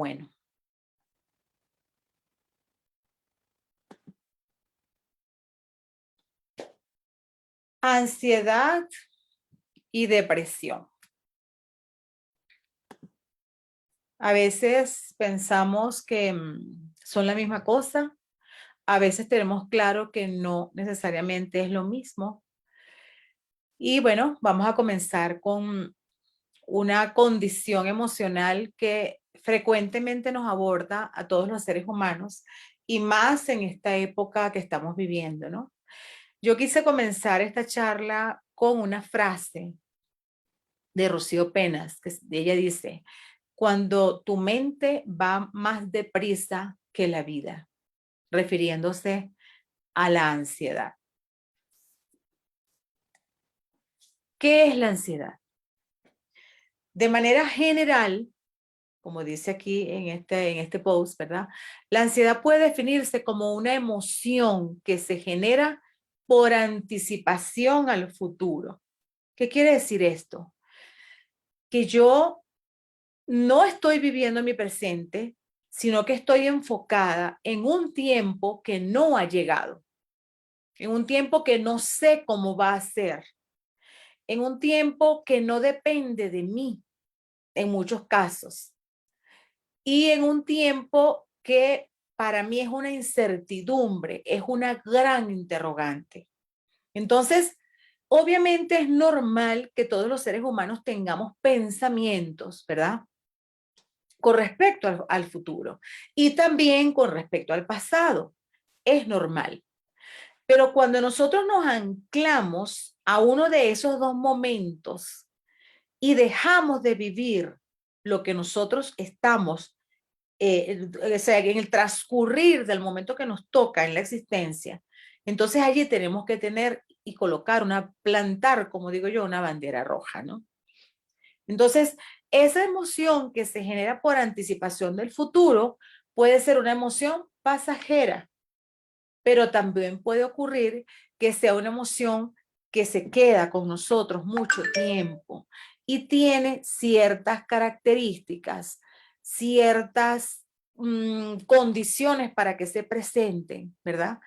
bueno. Ansiedad y depresión. A veces pensamos que son la misma cosa. A veces tenemos claro que no necesariamente es lo mismo. Y bueno, vamos a comenzar con una condición emocional que frecuentemente nos aborda a todos los seres humanos y más en esta época que estamos viviendo, ¿no? Yo quise comenzar esta charla con una frase de Rocío Penas, que ella dice: cuando tu mente va más deprisa que la vida, refiriéndose a la ansiedad. ¿Qué es la ansiedad? De manera general, como dice aquí en este post, ¿verdad? La ansiedad puede definirse como una emoción que se genera por anticipación al futuro. ¿Qué quiere decir esto? Que yo no estoy viviendo mi presente, sino que estoy enfocada en un tiempo que no ha llegado, en un tiempo que no sé cómo va a ser, en un tiempo que no depende de mí en muchos casos, y en un tiempo que para mí es una incertidumbre, es una gran interrogante. Entonces, obviamente es normal que todos los seres humanos tengamos pensamientos, ¿verdad? Con respecto al futuro y también con respecto al pasado. Es normal. Pero cuando nosotros nos anclamos a uno de esos dos momentos y dejamos de vivir lo que nosotros estamos, o sea, en el transcurrir del momento que nos toca en la existencia, entonces allí tenemos que tener y colocar plantar, como digo yo, una bandera roja, ¿no? Entonces, esa emoción que se genera por anticipación del futuro puede ser una emoción pasajera, pero también puede ocurrir que sea una emoción que se queda con nosotros mucho tiempo y tiene ciertas características, ciertas condiciones para que se presenten, ¿verdad?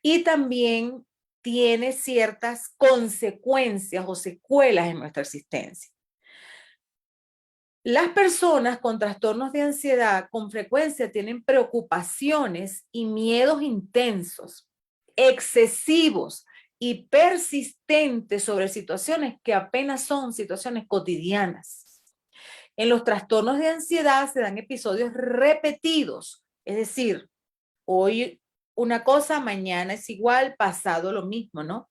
Y también tiene ciertas consecuencias o secuelas en nuestra existencia. Las personas con trastornos de ansiedad con frecuencia tienen preocupaciones y miedos intensos, excesivos y persistentes sobre situaciones que apenas son situaciones cotidianas. En los trastornos de ansiedad se dan episodios repetidos, es decir, hoy una cosa, mañana es igual, pasado lo mismo, ¿no?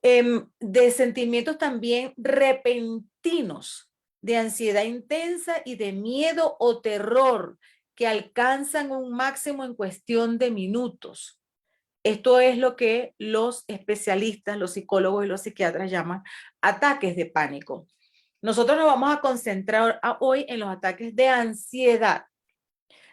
De sentimientos también repentinos, de ansiedad intensa y de miedo o terror que alcanzan un máximo en cuestión de minutos. Esto es lo que los especialistas, los psicólogos y los psiquiatras llaman ataques de pánico. Nosotros nos vamos a concentrar hoy en los ataques de ansiedad.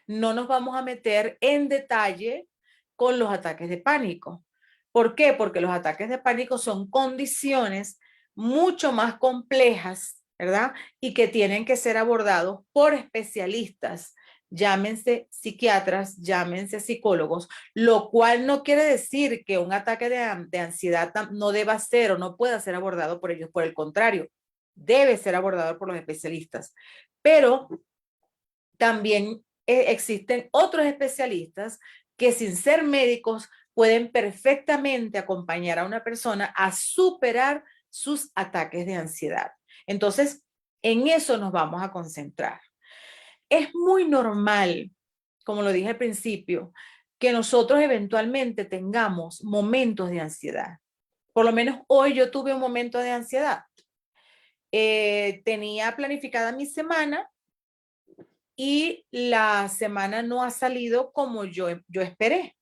No nos vamos a meter en detalle con los ataques de pánico. ¿Por qué? Porque los ataques de pánico son condiciones mucho más complejas, ¿verdad? Y que tienen que ser abordados por especialistas, llámense psiquiatras, llámense psicólogos, lo cual no quiere decir que un ataque de ansiedad no deba ser o no pueda ser abordado por ellos, por el contrario, debe ser abordado por los especialistas. Pero también existen otros especialistas que sin ser médicos pueden perfectamente acompañar a una persona a superar sus ataques de ansiedad. Entonces, en eso nos vamos a concentrar. Es muy normal, como lo dije al principio, que nosotros eventualmente tengamos momentos de ansiedad. Por lo menos hoy yo tuve un momento de ansiedad. Tenía planificada mi semana y la semana no ha salido como yo esperé.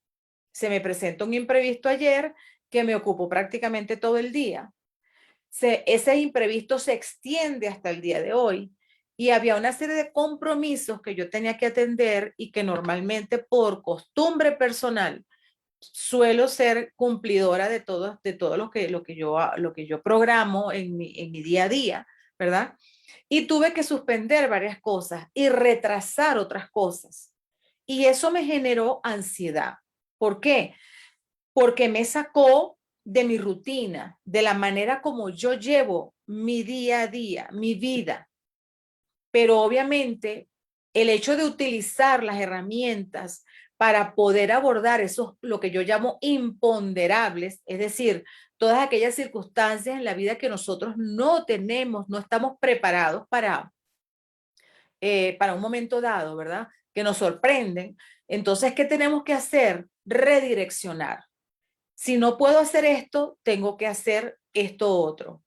Se me presentó un imprevisto ayer que me ocupó prácticamente todo el día. Ese imprevisto se extiende hasta el día de hoy y había una serie de compromisos que yo tenía que atender y que normalmente por costumbre personal suelo ser cumplidora de todo lo que yo programo en mi día a día, ¿verdad? Y tuve que suspender varias cosas y retrasar otras cosas. Y eso me generó ansiedad. ¿Por qué? Porque me sacó de mi rutina, de la manera como yo llevo mi día a día, mi vida. Pero obviamente el hecho de utilizar las herramientas para poder abordar esos, lo que yo llamo imponderables, es decir, todas aquellas circunstancias en la vida que nosotros no tenemos, no estamos preparados para un momento dado, ¿verdad? Que nos sorprenden. Entonces, ¿qué tenemos que hacer? Redireccionar. Si no puedo hacer esto, tengo que hacer esto otro.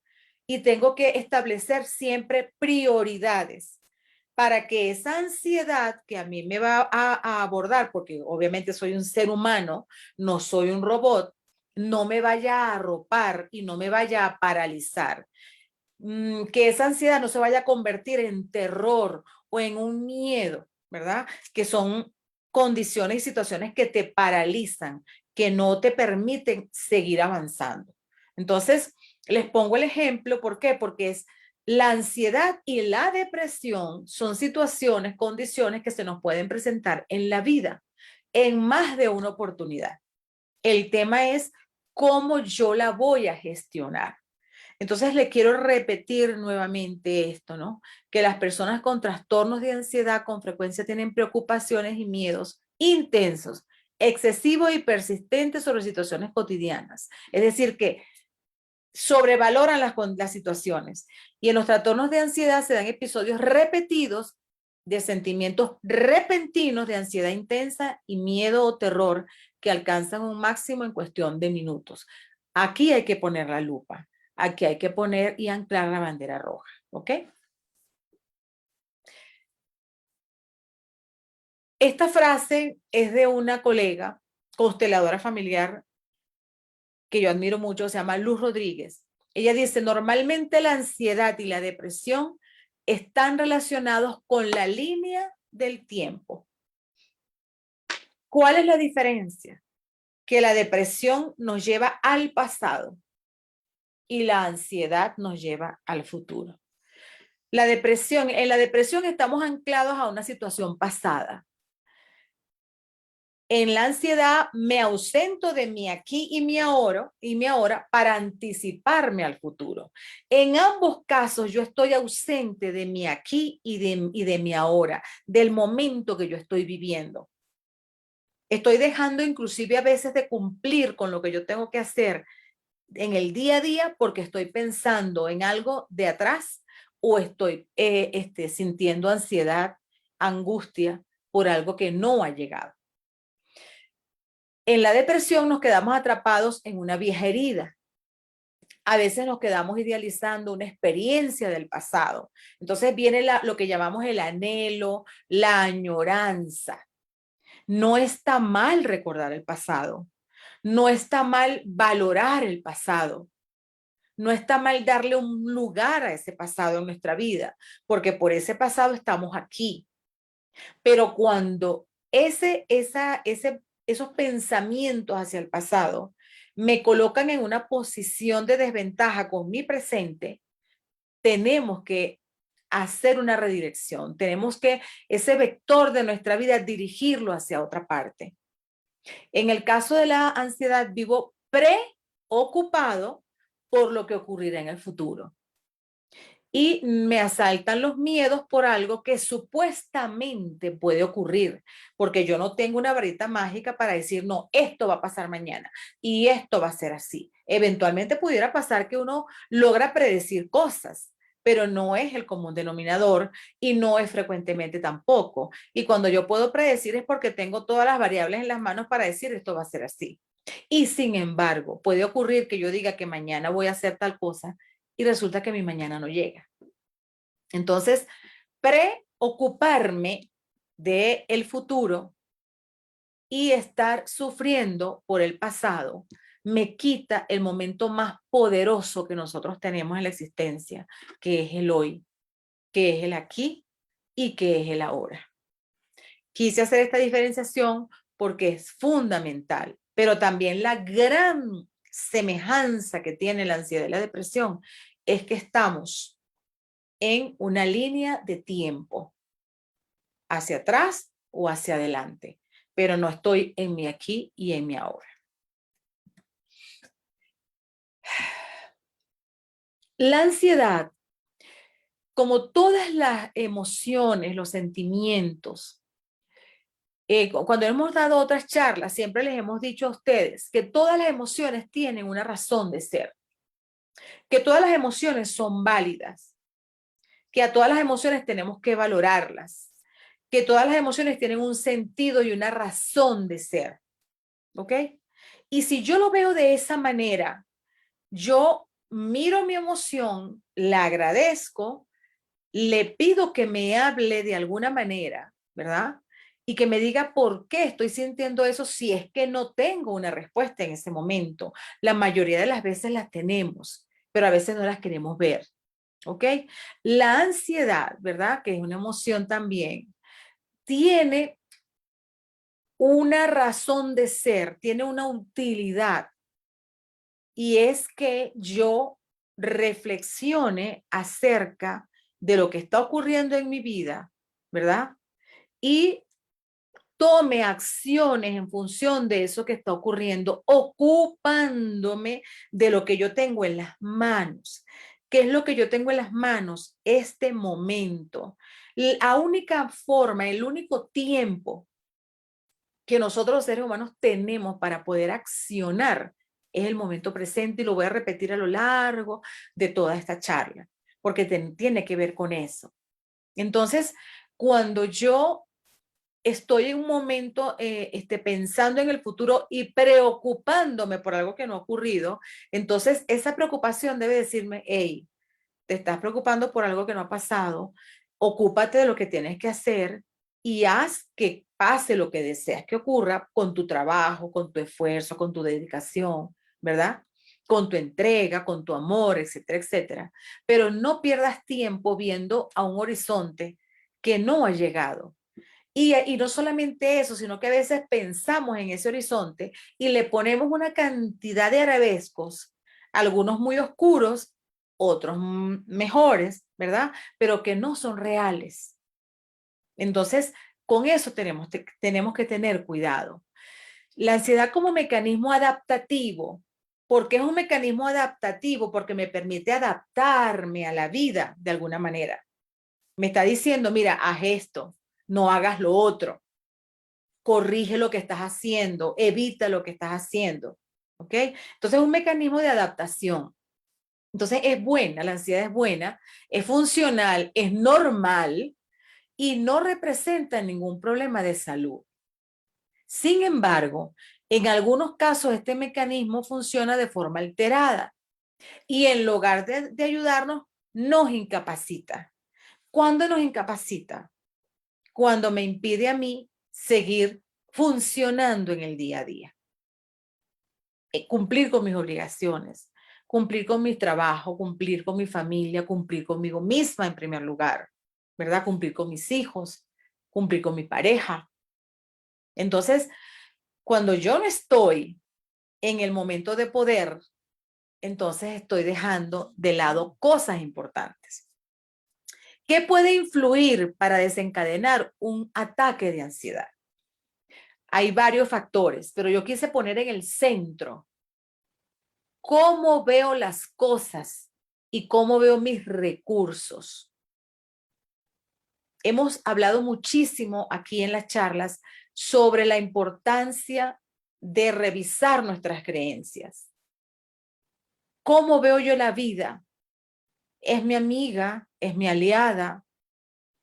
Y tengo que establecer siempre prioridades para que esa ansiedad que a mí me va a abordar, porque obviamente soy un ser humano, no soy un robot, no me vaya a arropar y no me vaya a paralizar. Que esa ansiedad no se vaya a convertir en terror o en un miedo, ¿verdad? Que son condiciones y situaciones que te paralizan, que no te permiten seguir avanzando. Entonces, les pongo el ejemplo, ¿por qué? Porque es la ansiedad y la depresión son situaciones, condiciones que se nos pueden presentar en la vida en más de una oportunidad. El tema es cómo yo la voy a gestionar. Entonces le quiero repetir nuevamente esto, ¿no? Que las personas con trastornos de ansiedad con frecuencia tienen preocupaciones y miedos intensos, excesivos y persistentes sobre situaciones cotidianas. Es decir, que sobrevaloran las situaciones. Y en los trastornos de ansiedad se dan episodios repetidos de sentimientos repentinos de ansiedad intensa y miedo o terror que alcanzan un máximo en cuestión de minutos. Aquí hay que poner la lupa. Aquí hay que poner y anclar la bandera roja, ¿ok? Esta frase es de una colega, consteladora familiar, que yo admiro mucho, se llama Luz Rodríguez. Ella dice, normalmente la ansiedad y la depresión están relacionados con la línea del tiempo. ¿Cuál es la diferencia? Que la depresión nos lleva al pasado y la ansiedad nos lleva al futuro. En la depresión estamos anclados a una situación pasada. En la ansiedad me ausento de mi aquí y mi ahora para anticiparme al futuro. En ambos casos yo estoy ausente de mi aquí y de mi ahora, del momento que yo estoy viviendo. Estoy dejando inclusive a veces de cumplir con lo que yo tengo que hacer en el día a día porque estoy pensando en algo de atrás o estoy sintiendo ansiedad, angustia por algo que no ha llegado. En la depresión nos quedamos atrapados en una vieja herida. A veces nos quedamos idealizando una experiencia del pasado. Entonces viene lo que llamamos el anhelo, la añoranza. No está mal recordar el pasado. No está mal valorar el pasado. No está mal darle un lugar a ese pasado en nuestra vida, porque por ese pasado estamos aquí. Pero cuando esos pensamientos hacia el pasado me colocan en una posición de desventaja con mi presente, tenemos que hacer una redirección. Tenemos que ese vector de nuestra vida dirigirlo hacia otra parte. En el caso de la ansiedad, vivo preocupado por lo que ocurrirá en el futuro y me asaltan los miedos por algo que supuestamente puede ocurrir, porque yo no tengo una varita mágica para decir, no, esto va a pasar mañana y esto va a ser así. Eventualmente pudiera pasar que uno logra predecir cosas, pero no es el común denominador y no es frecuentemente tampoco. Y cuando yo puedo predecir es porque tengo todas las variables en las manos para decir, esto va a ser así. Y sin embargo, puede ocurrir que yo diga que mañana voy a hacer tal cosa y resulta que mi mañana no llega. Entonces, preocuparme del futuro y estar sufriendo por el pasado me quita el momento más poderoso que nosotros tenemos en la existencia, que es el hoy, que es el aquí y que es el ahora. Quise hacer esta diferenciación porque es fundamental, pero también la gran semejanza que tiene la ansiedad y la depresión es que estamos en una línea de tiempo, hacia atrás o hacia adelante, pero no estoy en mi aquí y en mi ahora. La ansiedad, como todas las emociones, los sentimientos, cuando hemos dado otras charlas, siempre les hemos dicho a ustedes que todas las emociones tienen una razón de ser, que todas las emociones son válidas, que a todas las emociones tenemos que valorarlas, que todas las emociones tienen un sentido y una razón de ser, ¿ok? Y si yo lo veo de esa manera, yo miro mi emoción, la agradezco, le pido que me hable de alguna manera, ¿verdad? Y que me diga por qué estoy sintiendo eso si es que no tengo una respuesta en ese momento. La mayoría de las veces las tenemos, pero a veces no las queremos ver, ¿ok? La ansiedad, ¿verdad? Que es una emoción también, tiene una razón de ser, tiene una utilidad, y es que yo reflexione acerca de lo que está ocurriendo en mi vida, ¿verdad? Y tome acciones en función de eso que está ocurriendo, ocupándome de lo que yo tengo en las manos. ¿Qué es lo que yo tengo en las manos? Este momento. La única forma, el único tiempo que nosotros los seres humanos tenemos para poder accionar es el momento presente, y lo voy a repetir a lo largo de toda esta charla, porque tiene que ver con eso. Entonces, cuando yo estoy en un momento pensando en el futuro y preocupándome por algo que no ha ocurrido, entonces esa preocupación debe decirme, hey, te estás preocupando por algo que no ha pasado, ocúpate de lo que tienes que hacer y haz que pase lo que deseas que ocurra con tu trabajo, con tu esfuerzo, con tu dedicación, ¿verdad? Con tu entrega, con tu amor, etcétera, etcétera. Pero no pierdas tiempo viendo a un horizonte que no ha llegado. Y no solamente eso, sino que a veces pensamos en ese horizonte y le ponemos una cantidad de arabescos, algunos muy oscuros, otros mejores, ¿verdad? Pero que no son reales. Entonces, con eso tenemos que tener cuidado. La ansiedad como mecanismo adaptativo. ¿Por qué es un mecanismo adaptativo? Porque me permite adaptarme a la vida de alguna manera. Me está diciendo, mira, haz esto, no hagas lo otro, corrige lo que estás haciendo, evita lo que estás haciendo, ¿ok? Entonces es un mecanismo de adaptación. Entonces es buena, la ansiedad es buena, es funcional, es normal y no representa ningún problema de salud. Sin embargo, en algunos casos este mecanismo funciona de forma alterada y en lugar de ayudarnos, nos incapacita. ¿Cuándo nos incapacita? Cuando me impide a mí seguir funcionando en el día a día. Cumplir con mis obligaciones, cumplir con mi trabajo, cumplir con mi familia, cumplir conmigo misma en primer lugar, ¿verdad? Cumplir con mis hijos, cumplir con mi pareja. Entonces, cuando yo no estoy en el momento de poder, entonces estoy dejando de lado cosas importantes. ¿Qué puede influir para desencadenar un ataque de ansiedad? Hay varios factores, pero yo quise poner en el centro cómo veo las cosas y cómo veo mis recursos. Hemos hablado muchísimo aquí en las charlas sobre la importancia de revisar nuestras creencias. ¿Cómo veo yo la vida? ¿Es mi amiga? ¿Es mi aliada?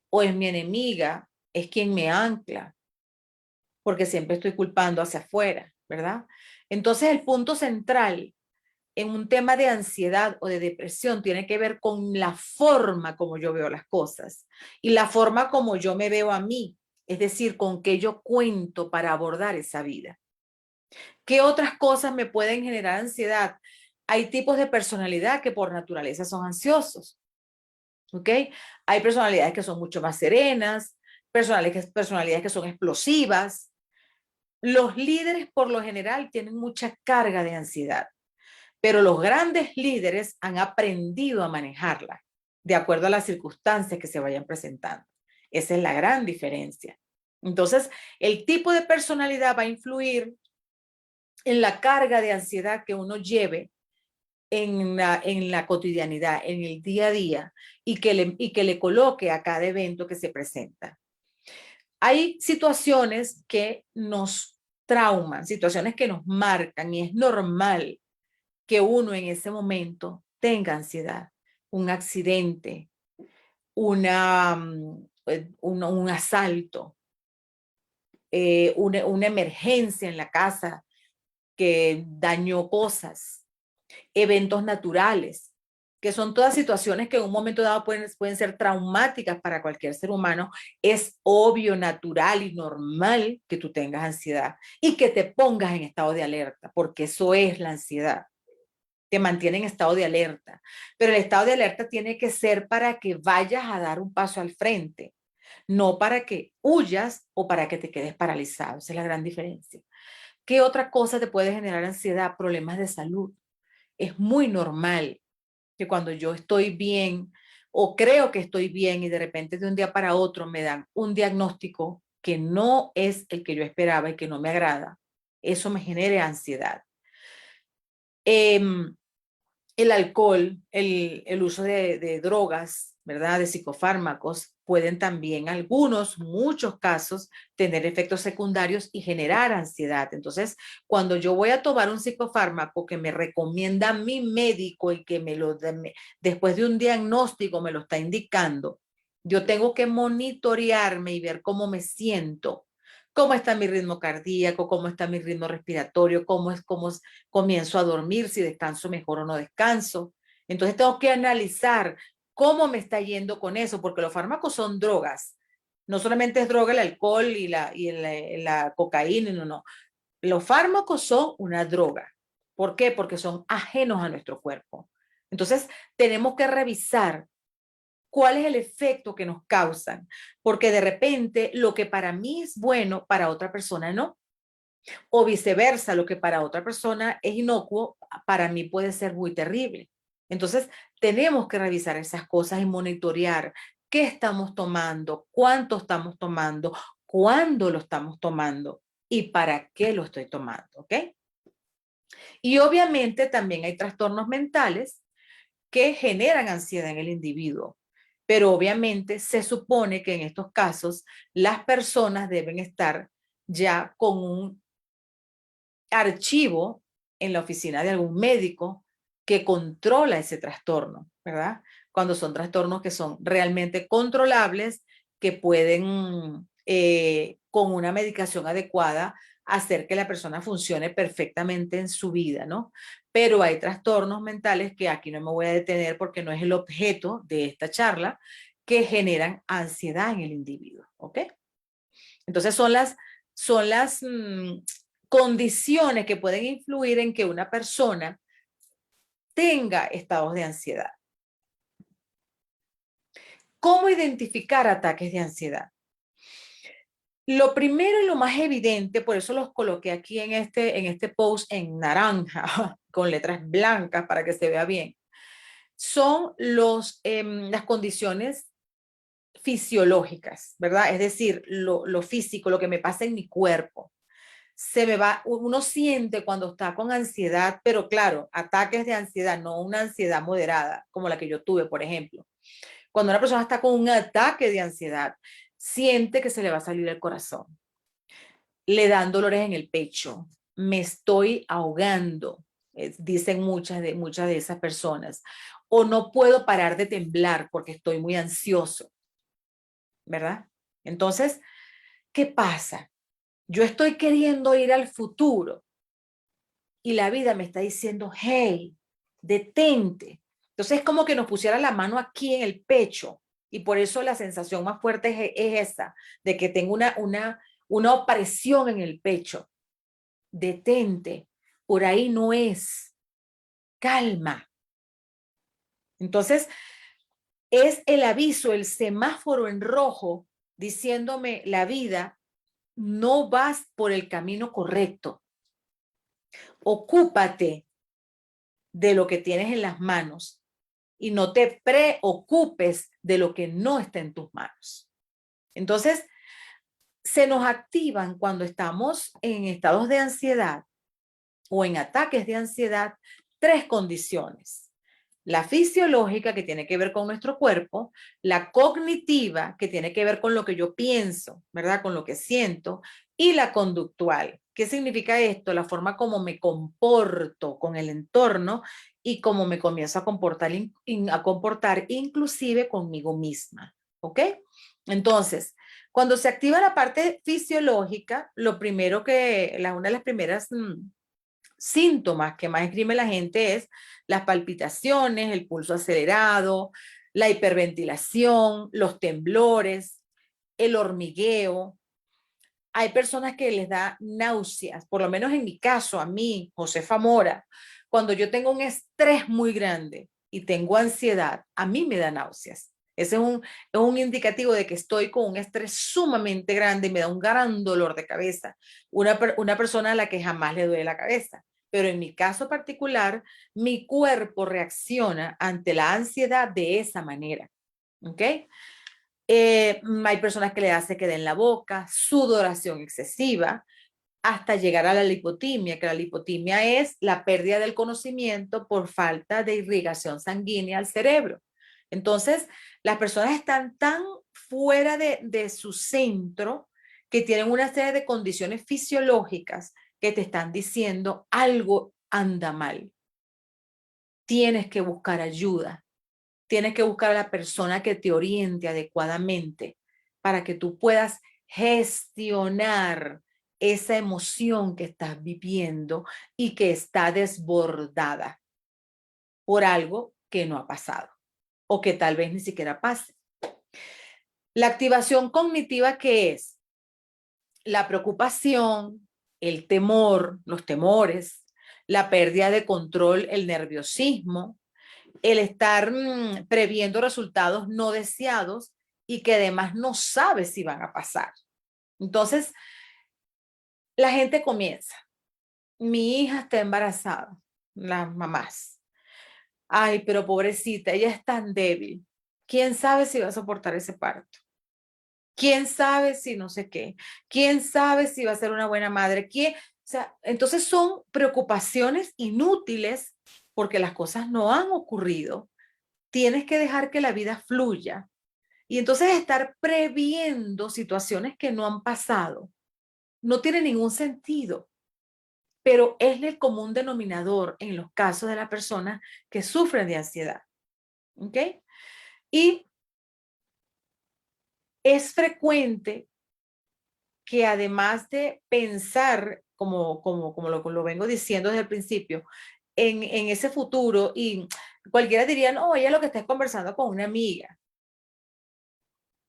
¿O es mi enemiga? ¿Es quien me ancla? Porque siempre estoy culpando hacia afuera, ¿verdad? Entonces el punto central en un tema de ansiedad o de depresión tiene que ver con la forma como yo veo las cosas y la forma como yo me veo a mí, es decir, con qué yo cuento para abordar esa vida. ¿Qué otras cosas me pueden generar ansiedad? Hay tipos de personalidad que por naturaleza son ansiosos, ¿ok? Hay personalidades que son mucho más serenas, personalidades que son explosivas. Los líderes por lo general tienen mucha carga de ansiedad, pero los grandes líderes han aprendido a manejarla, de acuerdo a las circunstancias que se vayan presentando. Esa es la gran diferencia. Entonces, el tipo de personalidad va a influir en la carga de ansiedad que uno lleve en la cotidianidad, en el día a día, y que le coloque a cada evento que se presenta. Hay situaciones que nos trauman, situaciones que nos marcan, y es normal que uno en ese momento tenga ansiedad. Un accidente, un asalto, una emergencia en la casa que dañó cosas, eventos naturales, que son todas situaciones que en un momento dado pueden ser traumáticas para cualquier ser humano. Es obvio, natural y normal que tú tengas ansiedad y que te pongas en estado de alerta, porque eso es la ansiedad. Te mantiene en estado de alerta, pero el estado de alerta tiene que ser para que vayas a dar un paso al frente, no para que huyas o para que te quedes paralizado. Esa es la gran diferencia. ¿Qué otra cosa te puede generar ansiedad? Problemas de salud. Es muy normal que cuando yo estoy bien o creo que estoy bien y de repente de un día para otro me dan un diagnóstico que no es el que yo esperaba y que no me agrada, eso me genere ansiedad. El alcohol, el uso de drogas, ¿verdad? De psicofármacos, pueden también, muchos casos, tener efectos secundarios y generar ansiedad. Entonces, cuando yo voy a tomar un psicofármaco que me recomienda mi médico y que después de un diagnóstico me lo está indicando, yo tengo que monitorearme y ver cómo me siento, cómo está mi ritmo cardíaco, cómo está mi ritmo respiratorio, cómo comienzo a dormir, si descanso mejor o no descanso. Entonces tengo que analizar cómo me está yendo con eso, porque los fármacos son drogas. No solamente es droga el alcohol y la cocaína, no. Los fármacos son una droga. ¿Por qué? Porque son ajenos a nuestro cuerpo. Entonces tenemos que revisar cuál es el efecto que nos causan, porque de repente lo que para mí es bueno, para otra persona no. O viceversa, lo que para otra persona es inocuo, para mí puede ser muy terrible. Entonces, tenemos que revisar esas cosas y monitorear qué estamos tomando, cuánto estamos tomando, cuándo lo estamos tomando y para qué lo estoy tomando, ¿ok? Y obviamente también hay trastornos mentales que generan ansiedad en el individuo, pero obviamente se supone que en estos casos las personas deben estar ya con un archivo en la oficina de algún médico que controla ese trastorno, ¿verdad? Cuando son trastornos que son realmente controlables, que pueden, con una medicación adecuada, hacer que la persona funcione perfectamente en su vida, ¿no? Pero hay trastornos mentales que aquí no me voy a detener porque no es el objeto de esta charla, que generan ansiedad en el individuo, ¿ok? Entonces son las condiciones que pueden influir en que una persona tenga estados de ansiedad. ¿Cómo identificar ataques de ansiedad? Lo primero y lo más evidente, por eso los coloqué aquí en este post en naranja, con letras blancas para que se vea bien, son las condiciones fisiológicas, ¿verdad? Es decir, lo físico, lo que me pasa en mi cuerpo. Uno siente cuando está con ansiedad, pero claro, ataques de ansiedad, no una ansiedad moderada, como la que yo tuve, por ejemplo. Cuando una persona está con un ataque de ansiedad, siente que se le va a salir el corazón, le dan dolores en el pecho, me estoy ahogando, dicen muchas de esas personas, o no puedo parar de temblar porque estoy muy ansioso, ¿verdad? Entonces, ¿qué pasa? Yo estoy queriendo ir al futuro y la vida me está diciendo, hey, detente. Entonces es como que nos pusiera la mano aquí en el pecho y por eso la sensación más fuerte es esa, de que tengo una opresión en el pecho. Detente, por ahí no es, calma. Entonces es el aviso, el semáforo en rojo diciéndome la vida, no vas por el camino correcto. Ocúpate de lo que tienes en las manos. y no te preocupes de lo que no está en tus manos. Entonces, se nos activan cuando estamos en estados de ansiedad o en ataques de ansiedad 3 condiciones. La fisiológica, que tiene que ver con nuestro cuerpo, la cognitiva, que tiene que ver con lo que yo pienso, ¿verdad? Con lo que siento, y la conductual. ¿Qué significa esto? La forma como me comporto con el entorno y cómo me comienzo a comportar inclusive conmigo misma, ¿ok? Entonces, cuando se activa la parte fisiológica, lo primero una de las primeras síntomas que más escribe la gente es las palpitaciones, el pulso acelerado, la hiperventilación, los temblores, el hormigueo. Hay personas que les da náuseas, por lo menos en mi caso, a mí, Josefa Mora, cuando yo tengo un estrés muy grande y tengo ansiedad, a mí me da náuseas. Ese es un indicativo de que estoy con un estrés sumamente grande y me da un gran dolor de cabeza. Una persona a la que jamás le duele la cabeza. Pero en mi caso particular, mi cuerpo reacciona ante la ansiedad de esa manera. ¿Ok? Hay personas que le hace que den la boca, sudoración excesiva, hasta llegar a la lipotimia, que la lipotimia es la pérdida del conocimiento por falta de irrigación sanguínea al cerebro. Entonces, las personas están tan fuera de su centro que tienen una serie de condiciones fisiológicas que te están diciendo algo anda mal. Tienes que buscar ayuda. Tienes que buscar a la persona que te oriente adecuadamente para que tú puedas gestionar esa emoción que estás viviendo y que está desbordada por algo que no ha pasado o que tal vez ni siquiera pase. La activación cognitiva, ¿qué es? La preocupación, el temor, los temores, la pérdida de control, el nerviosismo, el estar previendo resultados no deseados y que además no sabe si van a pasar. Entonces, la gente comienza. Mi hija está embarazada, las mamás. Ay, pero pobrecita, ella es tan débil. ¿Quién sabe si va a soportar ese parto? ¿Quién sabe si no sé qué? ¿Quién sabe si va a ser una buena madre? ¿Quién? O sea, entonces son preocupaciones inútiles porque las cosas no han ocurrido. Tienes que dejar que la vida fluya. Y entonces estar previendo situaciones que no han pasado no tiene ningún sentido, pero es el común denominador en los casos de las personas que sufren de ansiedad. ¿Ok? Y es frecuente que además de pensar, como lo vengo diciendo desde el principio, en ese futuro, y cualquiera diría, no, ella lo que está es conversando con una amiga.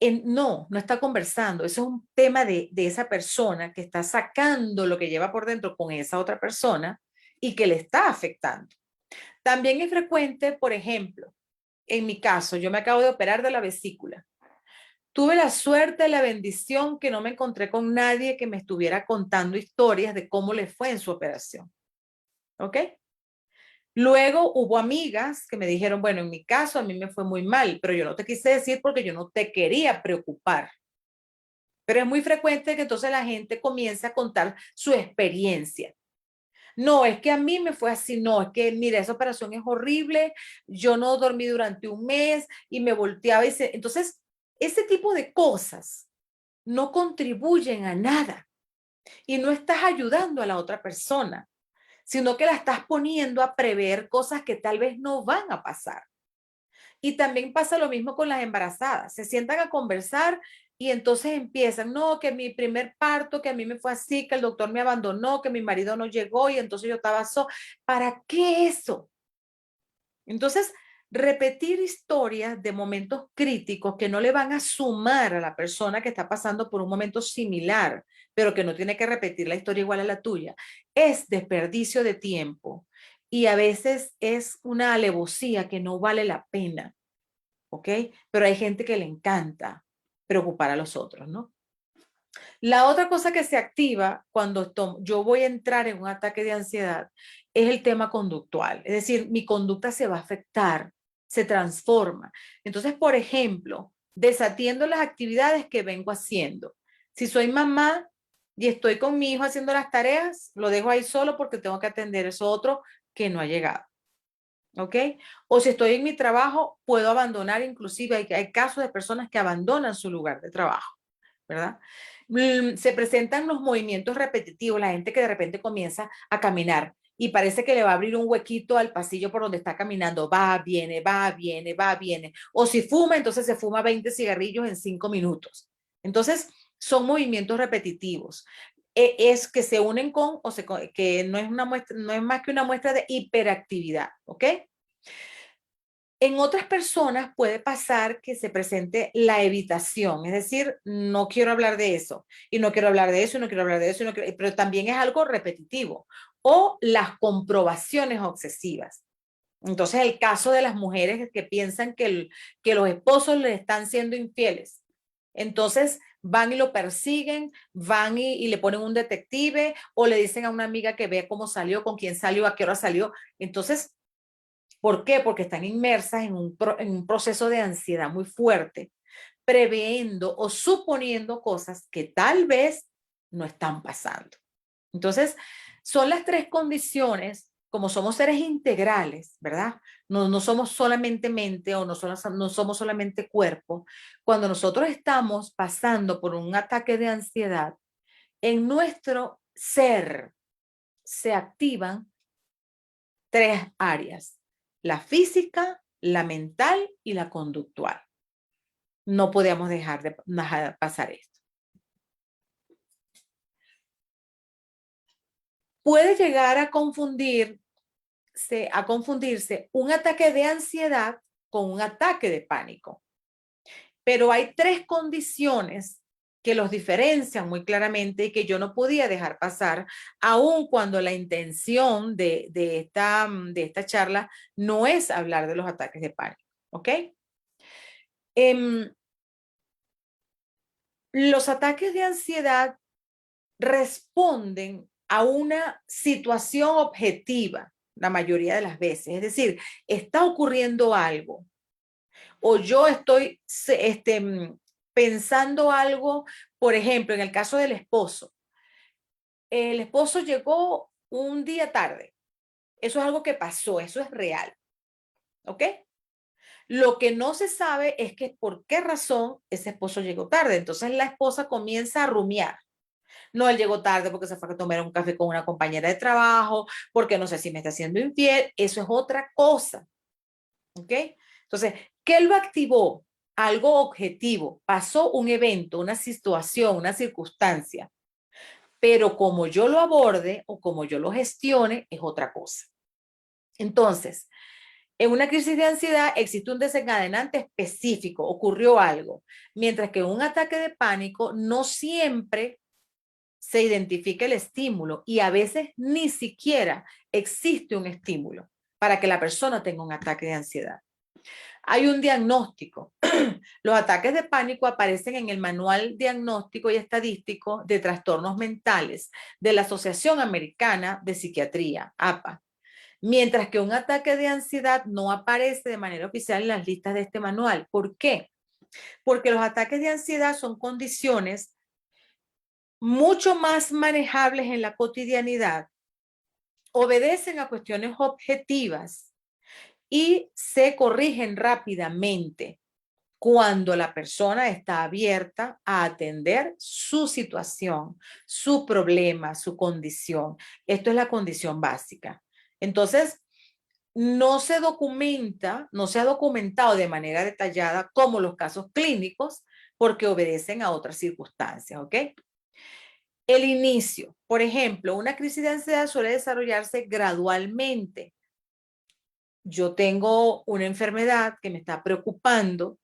No está conversando. Eso es un tema de esa persona que está sacando lo que lleva por dentro con esa otra persona y que le está afectando. También es frecuente, por ejemplo, en mi caso, yo me acabo de operar de la vesícula. Tuve la suerte, la bendición que no me encontré con nadie que me estuviera contando historias de cómo le fue en su operación. ¿Ok? Luego hubo amigas que me dijeron, bueno, en mi caso a mí me fue muy mal, pero yo no te quise decir porque yo no te quería preocupar. Pero es muy frecuente que entonces la gente comience a contar su experiencia. No, es que a mí me fue así, no, es que mira, esa operación es horrible, yo no dormí durante un mes y me volteaba y se... Entonces, ese tipo de cosas no contribuyen a nada y no estás ayudando a la otra persona, sino que la estás poniendo a prever cosas que tal vez no van a pasar. Y también pasa lo mismo con las embarazadas. Se sientan a conversar y entonces empiezan, no, que mi primer parto, que a mí me fue así, que el doctor me abandonó, que mi marido no llegó y entonces yo estaba sola. ¿Para qué eso? Entonces, repetir historias de momentos críticos que no le van a sumar a la persona que está pasando por un momento similar, pero que no tiene que repetir la historia igual a la tuya, es desperdicio de tiempo y a veces es una alevosía que no vale la pena, ¿ok? Pero hay gente que le encanta preocupar a los otros, ¿no? La otra cosa que se activa cuando yo voy a entrar en un ataque de ansiedad es el tema conductual. Es decir, mi conducta se va a afectar se transforma. Entonces, por ejemplo, desatiendo las actividades que vengo haciendo. Si soy mamá y estoy con mi hijo haciendo las tareas, lo dejo ahí solo porque tengo que atender eso otro que no ha llegado. ¿Ok? O si estoy en mi trabajo, puedo abandonar, inclusive hay casos de personas que abandonan su lugar de trabajo, ¿verdad? Se presentan los movimientos repetitivos, la gente que de repente comienza a caminar y parece que le va a abrir un huequito al pasillo por donde está caminando, va, viene, va, viene, va, viene. O si fuma, entonces se fuma 20 cigarrillos en 5 minutos. Entonces, son movimientos repetitivos. Es que se unen con, que no es una muestra, no es más que una muestra de hiperactividad, ¿ok? En otras personas puede pasar que se presente la evitación, es decir, no quiero hablar de eso, y no quiero hablar de eso, y no quiero hablar de eso, pero también es algo repetitivo. O las comprobaciones obsesivas. Entonces, el caso de las mujeres que piensan que los esposos les están siendo infieles. Entonces, van y lo persiguen, van y le ponen un detective o le dicen a una amiga que vea cómo salió, con quién salió, a qué hora salió. Entonces, ¿por qué? Porque están inmersas en un proceso de ansiedad muy fuerte, previendo o suponiendo cosas que tal vez no están pasando. Entonces, son las tres condiciones, como somos seres integrales, ¿verdad? No somos solamente mente o no somos solamente cuerpo. Cuando nosotros estamos pasando por un ataque de ansiedad, en nuestro ser se activan tres áreas: la física, la mental y la conductual. No podemos dejar de pasar esto. Puede llegar a confundirse un ataque de ansiedad con un ataque de pánico. Pero hay tres condiciones que los diferencian muy claramente y que yo no podía dejar pasar, aun cuando la intención de esta charla no es hablar de los ataques de pánico. ¿Ok? Los ataques de ansiedad responden a una situación objetiva la mayoría de las veces. Es decir, está ocurriendo algo o yo estoy pensando algo, por ejemplo, en el caso del esposo. El esposo llegó un día tarde. Eso es algo que pasó, eso es real. ¿Ok? Lo que no se sabe es que por qué razón ese esposo llegó tarde. Entonces la esposa comienza a rumiar. No, él llegó tarde porque se fue a tomar un café con una compañera de trabajo, porque no sé si me está haciendo infiel. Eso es otra cosa. ¿Ok? Entonces, ¿qué lo activó? Algo objetivo. Pasó un evento, una situación, una circunstancia. Pero como yo lo aborde o como yo lo gestione, es otra cosa. Entonces, en una crisis de ansiedad existe un desencadenante específico, ocurrió algo, mientras que en un ataque de pánico no siempre se identifica el estímulo y a veces ni siquiera existe un estímulo para que la persona tenga un ataque de ansiedad. Hay un diagnóstico. Los ataques de pánico aparecen en el Manual Diagnóstico y Estadístico de Trastornos Mentales de la Asociación Americana de Psiquiatría, APA. Mientras que un ataque de ansiedad no aparece de manera oficial en las listas de este manual. ¿Por qué? Porque los ataques de ansiedad son condiciones mucho más manejables en la cotidianidad, obedecen a cuestiones objetivas y se corrigen rápidamente cuando la persona está abierta a atender su situación, su problema, su condición. Esto es la condición básica. Entonces, no se documenta, no se ha documentado de manera detallada como los casos clínicos porque obedecen a otras circunstancias, ¿ok? El inicio, por ejemplo, una crisis de ansiedad suele desarrollarse gradualmente. Yo tengo una enfermedad que me está preocupando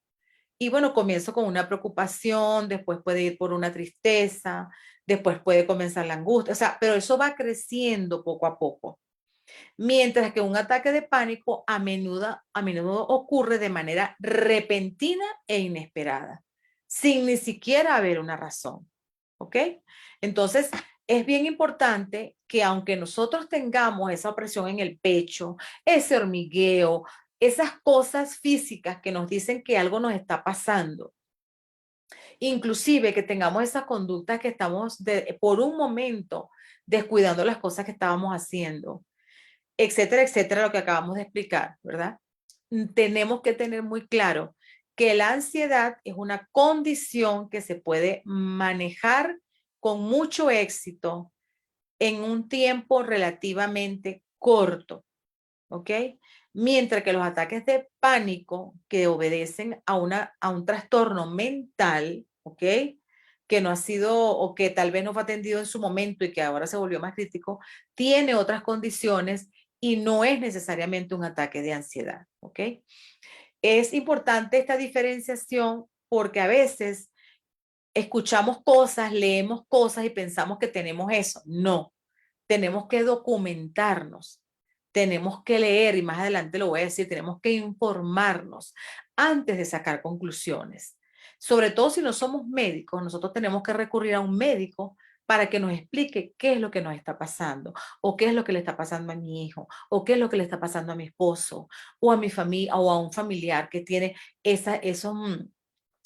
y bueno, comienzo con una preocupación, después puede ir por una tristeza, después puede comenzar la angustia, o sea, pero eso va creciendo poco a poco. Mientras que un ataque de pánico a menudo ocurre de manera repentina e inesperada, sin ni siquiera haber una razón. ¿Ok? Entonces, es bien importante que aunque nosotros tengamos esa opresión en el pecho, ese hormigueo, esas cosas físicas que nos dicen que algo nos está pasando, inclusive que tengamos esas conductas que estamos por un momento descuidando las cosas que estábamos haciendo, etcétera, etcétera, lo que acabamos de explicar, ¿verdad? Tenemos que tener muy claro que la ansiedad es una condición que se puede manejar con mucho éxito en un tiempo relativamente corto, ¿ok? Mientras que los ataques de pánico que obedecen a un trastorno mental, ¿ok? Que no ha sido o que tal vez no fue atendido en su momento y que ahora se volvió más crítico, tiene otras condiciones y no es necesariamente un ataque de ansiedad, ¿ok? Es importante esta diferenciación porque a veces escuchamos cosas, leemos cosas y pensamos que tenemos eso. No, tenemos que documentarnos, tenemos que leer y más adelante lo voy a decir, tenemos que informarnos antes de sacar conclusiones. Sobre todo si no somos médicos, nosotros tenemos que recurrir a un médico para que nos explique qué es lo que nos está pasando, o qué es lo que le está pasando a mi hijo, o qué es lo que le está pasando a mi esposo, o a mi familia, o a un familiar que tiene esos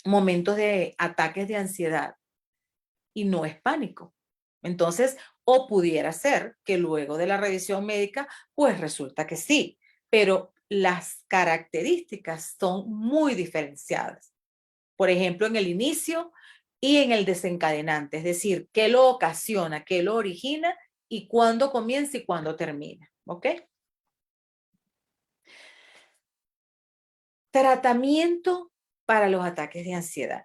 momentos de ataques de ansiedad y no es pánico. Entonces, o pudiera ser que luego de la revisión médica, pues resulta que sí, pero las características son muy diferenciadas. Por ejemplo, en el inicio y en el desencadenante, es decir, qué lo ocasiona, qué lo origina y cuándo comienza y cuándo termina. ¿Ok? Tratamiento para los ataques de ansiedad.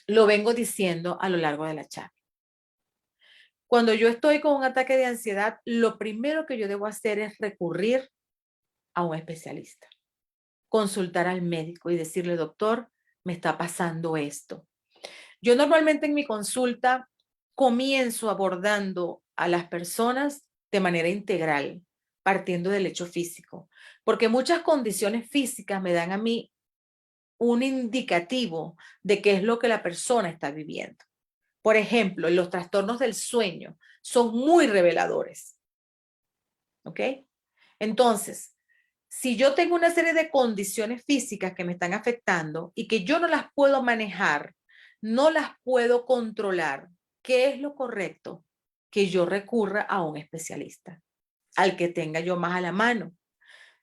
Lo vengo diciendo a lo largo de la charla. Cuando yo estoy con un ataque de ansiedad, lo primero que yo debo hacer es recurrir a un especialista, consultar al médico y decirle, doctor, me está pasando esto. Yo normalmente en mi consulta comienzo abordando a las personas de manera integral, partiendo del hecho físico, porque muchas condiciones físicas me dan a mí un indicativo de qué es lo que la persona está viviendo. Por ejemplo, los trastornos del sueño son muy reveladores. ¿Ok? Entonces, si yo tengo una serie de condiciones físicas que me están afectando y que yo no las puedo manejar, no las puedo controlar, ¿qué es lo correcto? Que yo recurra a un especialista, al que tenga yo más a la mano.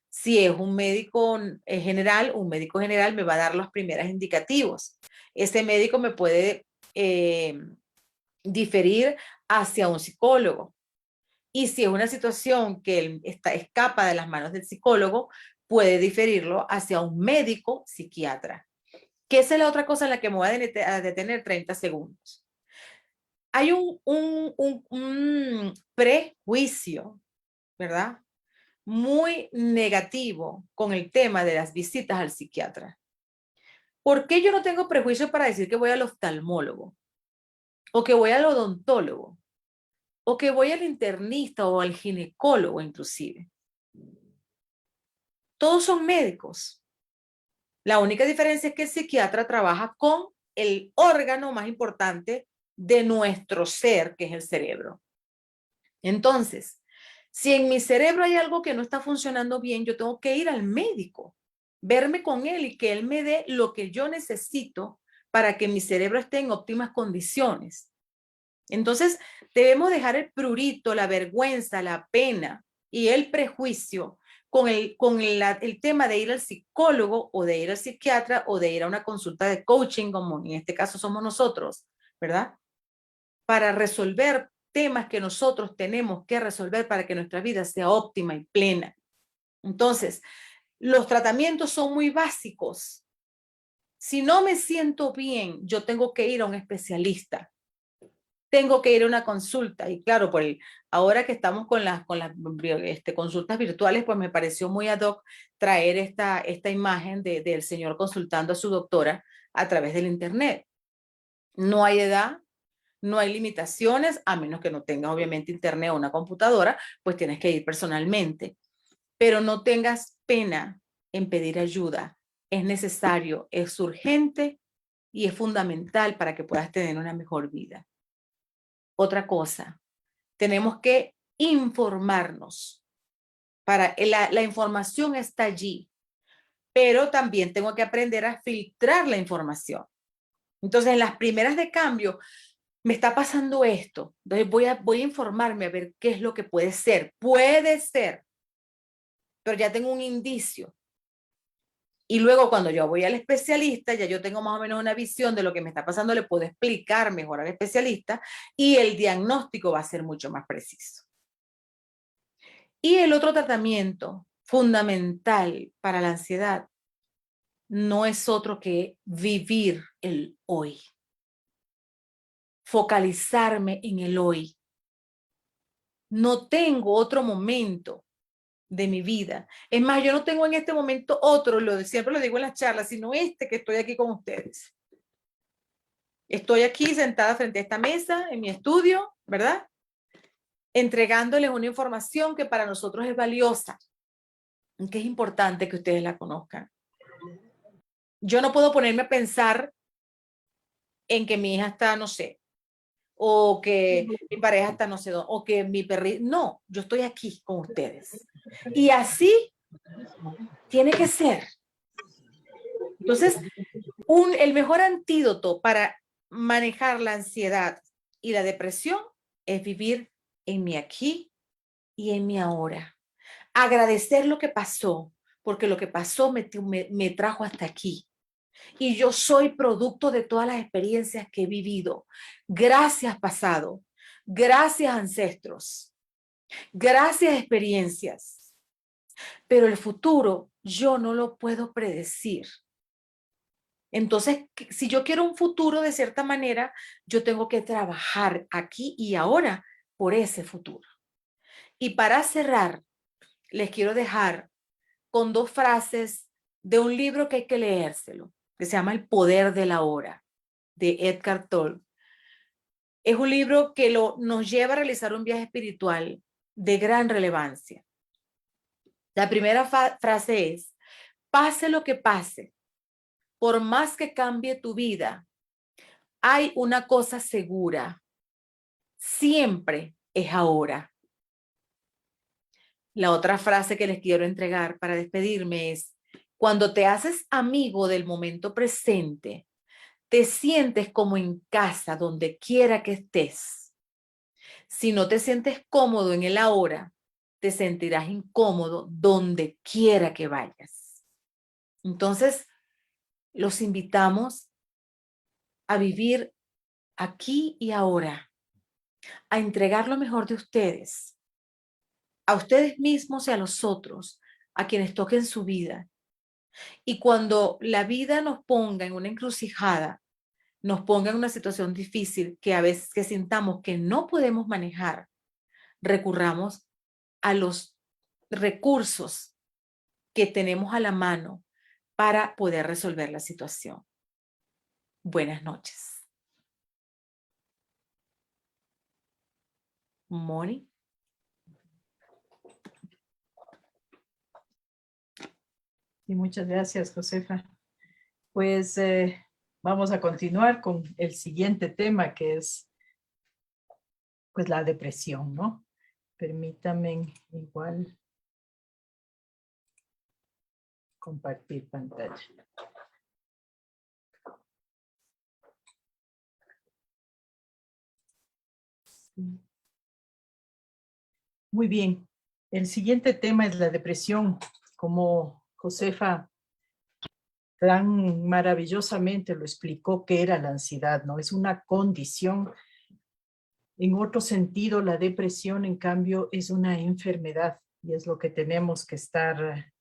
Si es un médico general, un médico general me va a dar los primeros indicativos. Ese médico me puede diferir hacia un psicólogo. Y si es una situación que escapa de las manos del psicólogo, puede diferirlo hacia un médico psiquiatra. Que esa es la otra cosa en la que me voy a detener 30 segundos. Hay un prejuicio, ¿verdad? Muy negativo con el tema de las visitas al psiquiatra. ¿Por qué yo no tengo prejuicio para decir que voy al oftalmólogo o que voy al odontólogo o que voy al internista o al ginecólogo inclusive? Todos son médicos. La única diferencia es que el psiquiatra trabaja con el órgano más importante de nuestro ser, que es el cerebro. Entonces, si en mi cerebro hay algo que no está funcionando bien, yo tengo que ir al médico, verme con él y que él me dé lo que yo necesito para que mi cerebro esté en óptimas condiciones. Entonces, debemos dejar el prurito, la vergüenza, la pena y el prejuicio con el tema de ir al psicólogo o de ir al psiquiatra o de ir a una consulta de coaching, como en este caso somos nosotros, ¿verdad? Para resolver temas que nosotros tenemos que resolver para que nuestra vida sea óptima y plena. Entonces, los tratamientos son muy básicos. Si no me siento bien, yo tengo que ir a un especialista, tengo que ir a una consulta. Y claro, ahora que estamos con las consultas virtuales, pues me pareció muy ad hoc traer esta imagen del señor consultando a su doctora a través del internet. No hay edad, no hay limitaciones, a menos que no tengas obviamente internet o una computadora, pues tienes que ir personalmente. Pero no tengas pena en pedir ayuda. Es necesario, es urgente y es fundamental para que puedas tener una mejor vida. Otra cosa, tenemos que informarnos. La información está allí. pero también tengo que aprender a filtrar la información. Entonces, en las primeras de cambio, me está pasando esto. Entonces, voy a informarme a ver qué es lo que puede ser. Puede ser, pero ya tengo un indicio. Y luego cuando yo voy al especialista, ya yo tengo más o menos una visión de lo que me está pasando, le puedo explicar mejor al especialista y el diagnóstico va a ser mucho más preciso. Y el otro tratamiento fundamental para la ansiedad no es otro que vivir el hoy, focalizarme en el hoy. No tengo otro momento de mi vida. Es más, yo no tengo en este momento otro, siempre lo digo en las charlas, sino este que estoy aquí con ustedes. Estoy aquí sentada frente a esta mesa en mi estudio, ¿verdad? Entregándoles una información que para nosotros es valiosa, que es importante que ustedes la conozcan. Yo no puedo ponerme a pensar en que mi hija está, no sé, o que mi pareja está, no sé, o que mi perrito. No, yo estoy aquí con ustedes. Y así tiene que ser. Entonces, el mejor antídoto para manejar la ansiedad y la depresión es vivir en mi aquí y en mi ahora. Agradecer lo que pasó, porque lo que pasó me trajo hasta aquí. Y yo soy producto de todas las experiencias que he vivido. Gracias, pasado. Gracias, ancestros. Gracias, experiencias. Pero el futuro yo no lo puedo predecir. Entonces, si yo quiero un futuro de cierta manera, yo tengo que trabajar aquí y ahora por ese futuro. Y para cerrar, les quiero dejar con dos frases de un libro que hay que leérselo, que se llama El poder de la hora, de Edgar Tolle. Es un libro que nos lleva a realizar un viaje espiritual de gran relevancia. La primera frase es: pase lo que pase, por más que cambie tu vida, hay una cosa segura, siempre es ahora. La otra frase que les quiero entregar para despedirme es: cuando te haces amigo del momento presente, te sientes como en casa donde quiera que estés. Si no te sientes cómodo en el ahora, te sentirás incómodo donde quiera que vayas. Entonces, los invitamos a vivir aquí y ahora, a entregar lo mejor de ustedes, a ustedes mismos y a los otros, a quienes toquen su vida. Y cuando la vida nos ponga en una encrucijada, nos ponga en una situación difícil que a veces que sintamos que no podemos manejar, recurramos a los recursos que tenemos a la mano para poder resolver la situación. Buenas noches. Moni. Y muchas gracias, Josefa. Pues vamos a continuar con el siguiente tema, que es pues la depresión, ¿no? Permítanme igual compartir pantalla. Muy bien. El siguiente tema es la depresión. Como Josefa tan maravillosamente lo explicó, que era la ansiedad, ¿no? Es una condición. En otro sentido, la depresión, en cambio, es una enfermedad y es lo que tenemos que estar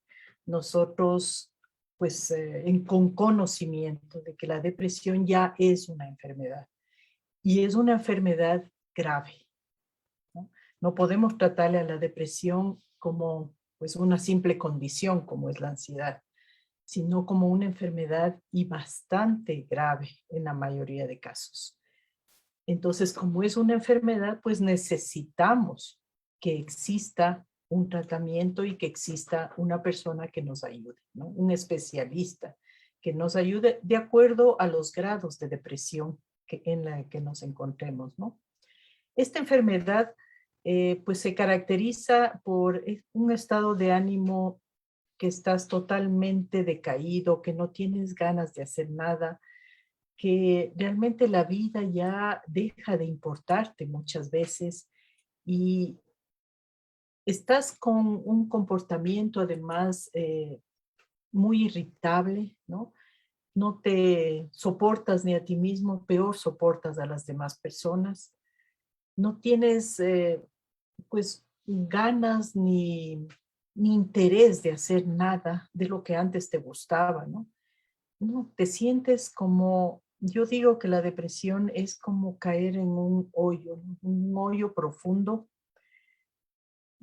nosotros, pues, con conocimiento de que la depresión ya es una enfermedad y es una enfermedad grave, ¿no? No podemos tratarle a la depresión como, pues, una simple condición como es la ansiedad, sino como una enfermedad y bastante grave en la mayoría de casos. Entonces, como es una enfermedad, pues necesitamos que exista un tratamiento y que exista una persona que nos ayude, ¿no? Un especialista que nos ayude de acuerdo a los grados de depresión en la que nos encontremos, ¿no? Esta enfermedad, pues se caracteriza por un estado de ánimo que estás totalmente decaído, que no tienes ganas de hacer nada, que realmente la vida ya deja de importarte muchas veces y estás con un comportamiento además muy irritable, ¿no? No te soportas ni a ti mismo, peor soportas a las demás personas. No tienes pues ganas ni interés de hacer nada de lo que antes te gustaba, ¿no? No, te sientes como, yo digo que la depresión es como caer en un hoyo profundo,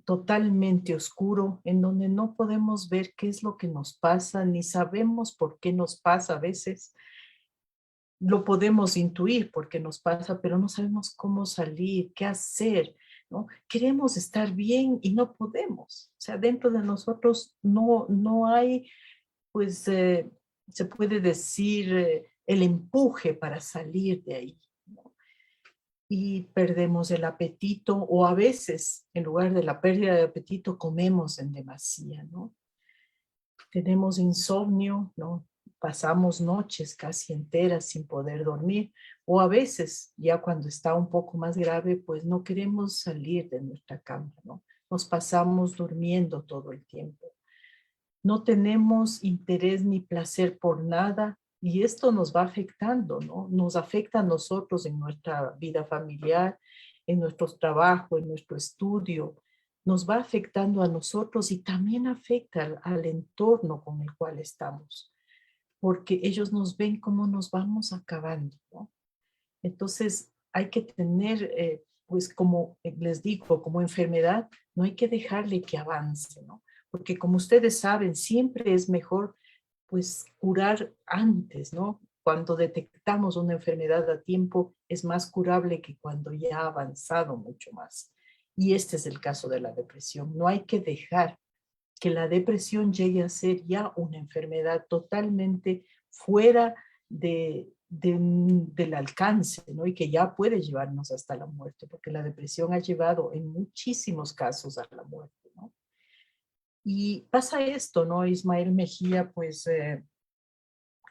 totalmente oscuro, en donde no podemos ver qué es lo que nos pasa, ni sabemos por qué nos pasa a veces. Lo podemos intuir porque nos pasa, pero no sabemos cómo salir, qué hacer, ¿no? Queremos estar bien y no podemos. O sea, dentro de nosotros no hay, pues, se puede decir, el empuje para salir de ahí, ¿no? Y perdemos el apetito o a veces, en lugar de la pérdida de apetito, comemos en demasía, ¿no? Tenemos insomnio, ¿no? Pasamos noches casi enteras sin poder dormir, o a veces, ya cuando está un poco más grave, pues no queremos salir de nuestra cama, ¿no? Nos pasamos durmiendo todo el tiempo. No tenemos interés ni placer por nada y esto nos va afectando, ¿no? Nos afecta a nosotros en nuestra vida familiar, en nuestro trabajo, en nuestro estudio, nos va afectando a nosotros y también afecta al entorno con el cual estamos, porque ellos nos ven cómo nos vamos acabando, ¿no? Entonces hay que tener, pues como les digo, como enfermedad, no hay que dejarle que avance, ¿no? Porque como ustedes saben, siempre es mejor pues curar antes, ¿no? Cuando detectamos una enfermedad a tiempo, es más curable que cuando ya ha avanzado mucho más. Y este es el caso de la depresión. No hay que dejar que la depresión llegue a ser ya una enfermedad totalmente fuera del alcance, ¿no? Y que ya puede llevarnos hasta la muerte, porque la depresión ha llevado en muchísimos casos a la muerte, ¿no? Y pasa esto, ¿no? Ismael Mejía, pues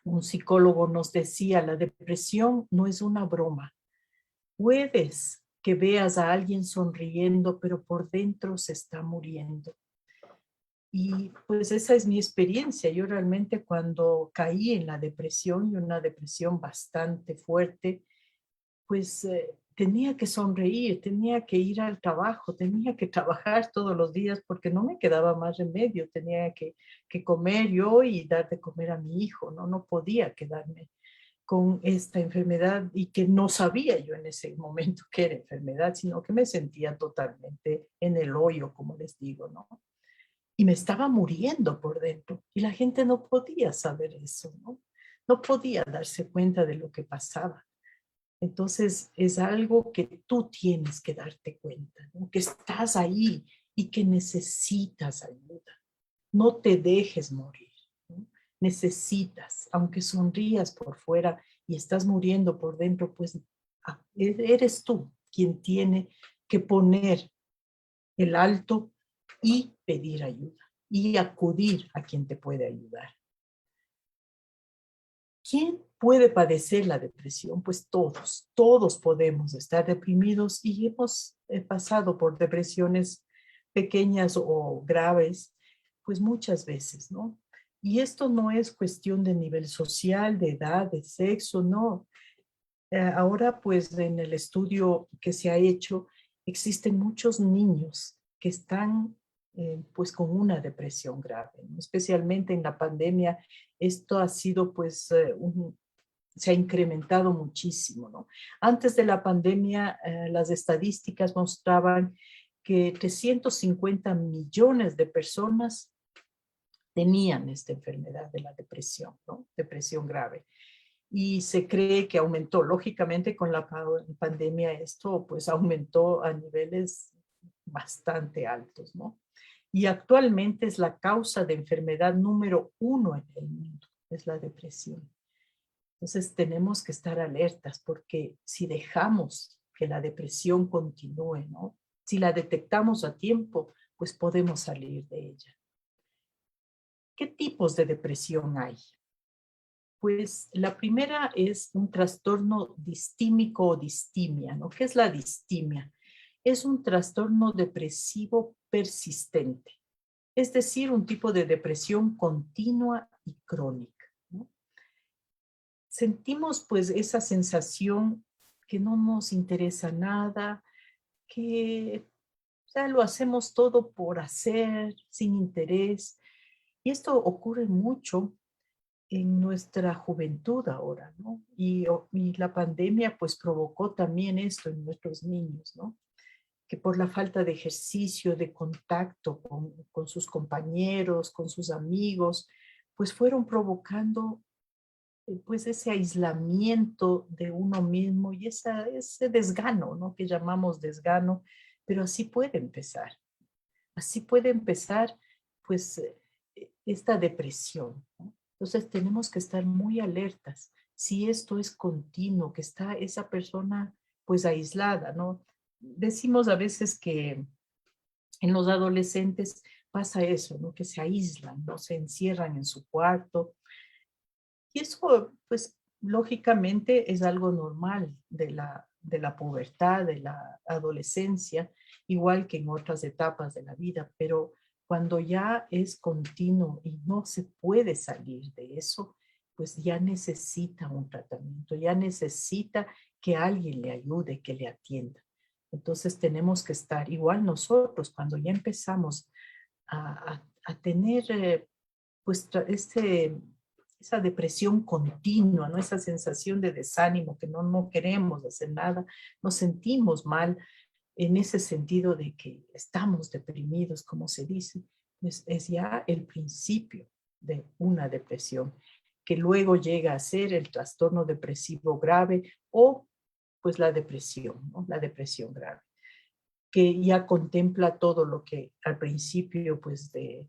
un psicólogo nos decía, la depresión no es una broma. Puedes que veas a alguien sonriendo, pero por dentro se está muriendo. Y pues esa es mi experiencia. Yo realmente cuando caí en la depresión, y una depresión bastante fuerte, pues tenía que sonreír, tenía que ir al trabajo, tenía que trabajar todos los días porque no me quedaba más remedio, tenía que comer yo y dar de comer a mi hijo, ¿no? No podía quedarme con esta enfermedad y que no sabía yo en ese momento que era enfermedad, sino que me sentía totalmente en el hoyo, como les digo, ¿no? Y me estaba muriendo por dentro y la gente no podía saber eso, ¿no? No podía darse cuenta de lo que pasaba. Entonces es algo que tú tienes que darte cuenta, ¿no? Que estás ahí y que necesitas ayuda. No te dejes morir, ¿no? Necesitas, aunque sonrías por fuera y estás muriendo por dentro, pues eres tú quien tiene que poner el alto y pedir ayuda y acudir a quien te puede ayudar. ¿Quién puede padecer la depresión? Pues todos podemos estar deprimidos y hemos pasado por depresiones pequeñas o graves, pues muchas veces, ¿no? Y esto no es cuestión de nivel social, de edad, de sexo, no. Ahora, pues en el estudio que se ha hecho, existen muchos niños que están pues con una depresión grave, ¿no? Especialmente en la pandemia, esto ha sido pues se ha incrementado muchísimo, ¿no? Antes de la pandemia, las estadísticas mostraban que 350 millones de personas tenían esta enfermedad de la depresión, ¿no? Depresión grave. Y se cree que aumentó. Lógicamente, con la pandemia esto pues aumentó a niveles bastante altos, ¿no? Y actualmente es la causa de enfermedad número 1 en el mundo, es la depresión. Entonces tenemos que estar alertas porque si dejamos que la depresión continúe, ¿no? Si la detectamos a tiempo, pues podemos salir de ella. ¿Qué tipos de depresión hay? Pues la primera es un trastorno distímico o distimia, ¿no? ¿Qué es la distimia? Es un trastorno depresivo persistente, es decir, un tipo de depresión continua y crónica, ¿no? Sentimos pues esa sensación que no nos interesa nada, que lo hacemos todo por hacer, sin interés. Y esto ocurre mucho en nuestra juventud ahora, ¿no? Y la pandemia pues provocó también esto en nuestros niños, ¿no? Que por la falta de ejercicio, de contacto con sus compañeros, con sus amigos, pues fueron provocando pues ese aislamiento de uno mismo y ese desgano, ¿no? Que llamamos desgano, pero así puede empezar pues esta depresión, ¿no? Entonces tenemos que estar muy alertas. Si esto es continuo, que está esa persona pues aislada, ¿no? Decimos a veces que en los adolescentes pasa eso, ¿no? Que se aíslan, ¿no? Se encierran en su cuarto. Y eso, pues, lógicamente es algo normal de la pubertad, de la adolescencia, igual que en otras etapas de la vida, pero cuando ya es continuo y no se puede salir de eso, pues ya necesita un tratamiento, ya necesita que alguien le ayude, que le atienda. Entonces tenemos que estar, igual nosotros, cuando ya empezamos a tener, pues, esa depresión continua, ¿no? Esa sensación de desánimo, que no queremos hacer nada, nos sentimos mal en ese sentido de que estamos deprimidos, como se dice, pues es ya el principio de una depresión, que luego llega a ser el trastorno depresivo grave o pues la depresión, ¿no? La depresión grave, que ya contempla todo lo que al principio pues de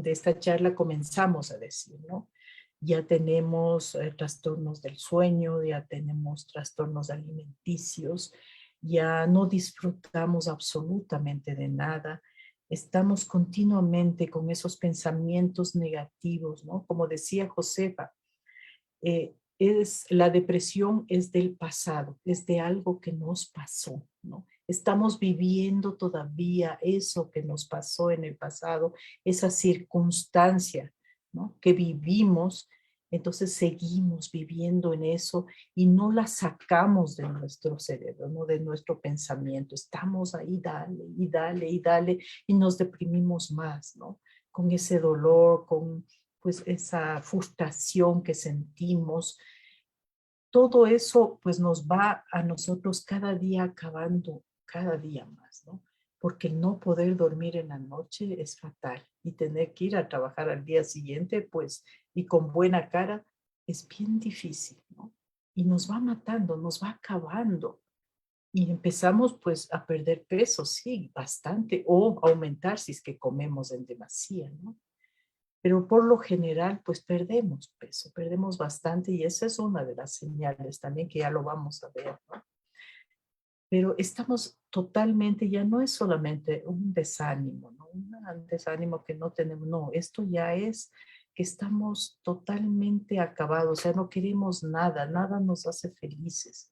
esta charla comenzamos a decir, ¿no? Ya tenemos trastornos del sueño, ya tenemos trastornos alimenticios, ya no disfrutamos absolutamente de nada, estamos continuamente con esos pensamientos negativos, ¿no? Como decía Josefa, la depresión es del pasado, es de algo que nos pasó, ¿no? Estamos viviendo todavía eso que nos pasó en el pasado, esa circunstancia, ¿no? Que vivimos, entonces seguimos viviendo en eso y no la sacamos de nuestro cerebro, ¿no? De nuestro pensamiento. Estamos ahí, dale, y dale, y dale, y nos deprimimos más, ¿no? Con ese dolor, con pues esa frustración que sentimos, todo eso pues nos va a nosotros cada día acabando, cada día más, ¿no? Porque el no poder dormir en la noche es fatal y tener que ir a trabajar al día siguiente, pues, y con buena cara, es bien difícil, ¿no? Y nos va matando, nos va acabando. Y empezamos pues a perder peso, sí, bastante, o aumentar si es que comemos en demasía, ¿no? Pero por lo general, pues perdemos peso, perdemos bastante y esa es una de las señales también que ya lo vamos a ver, ¿no? Pero estamos totalmente, ya no es solamente un desánimo, ¿no? Un desánimo que no tenemos, no, esto ya es que estamos totalmente acabados, o sea, no queremos nada, nada nos hace felices.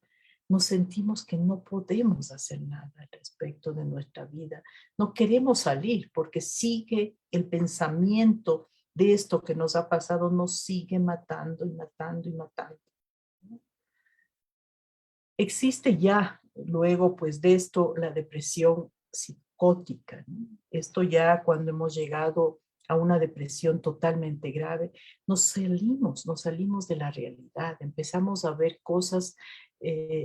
Nos sentimos que no podemos hacer nada al respecto de nuestra vida. No queremos salir porque sigue el pensamiento de esto que nos ha pasado, nos sigue matando y matando y matando. Existe ya luego pues de esto la depresión psicótica, ¿no? Esto ya cuando hemos llegado a una depresión totalmente grave, nos salimos de la realidad, empezamos a ver cosas,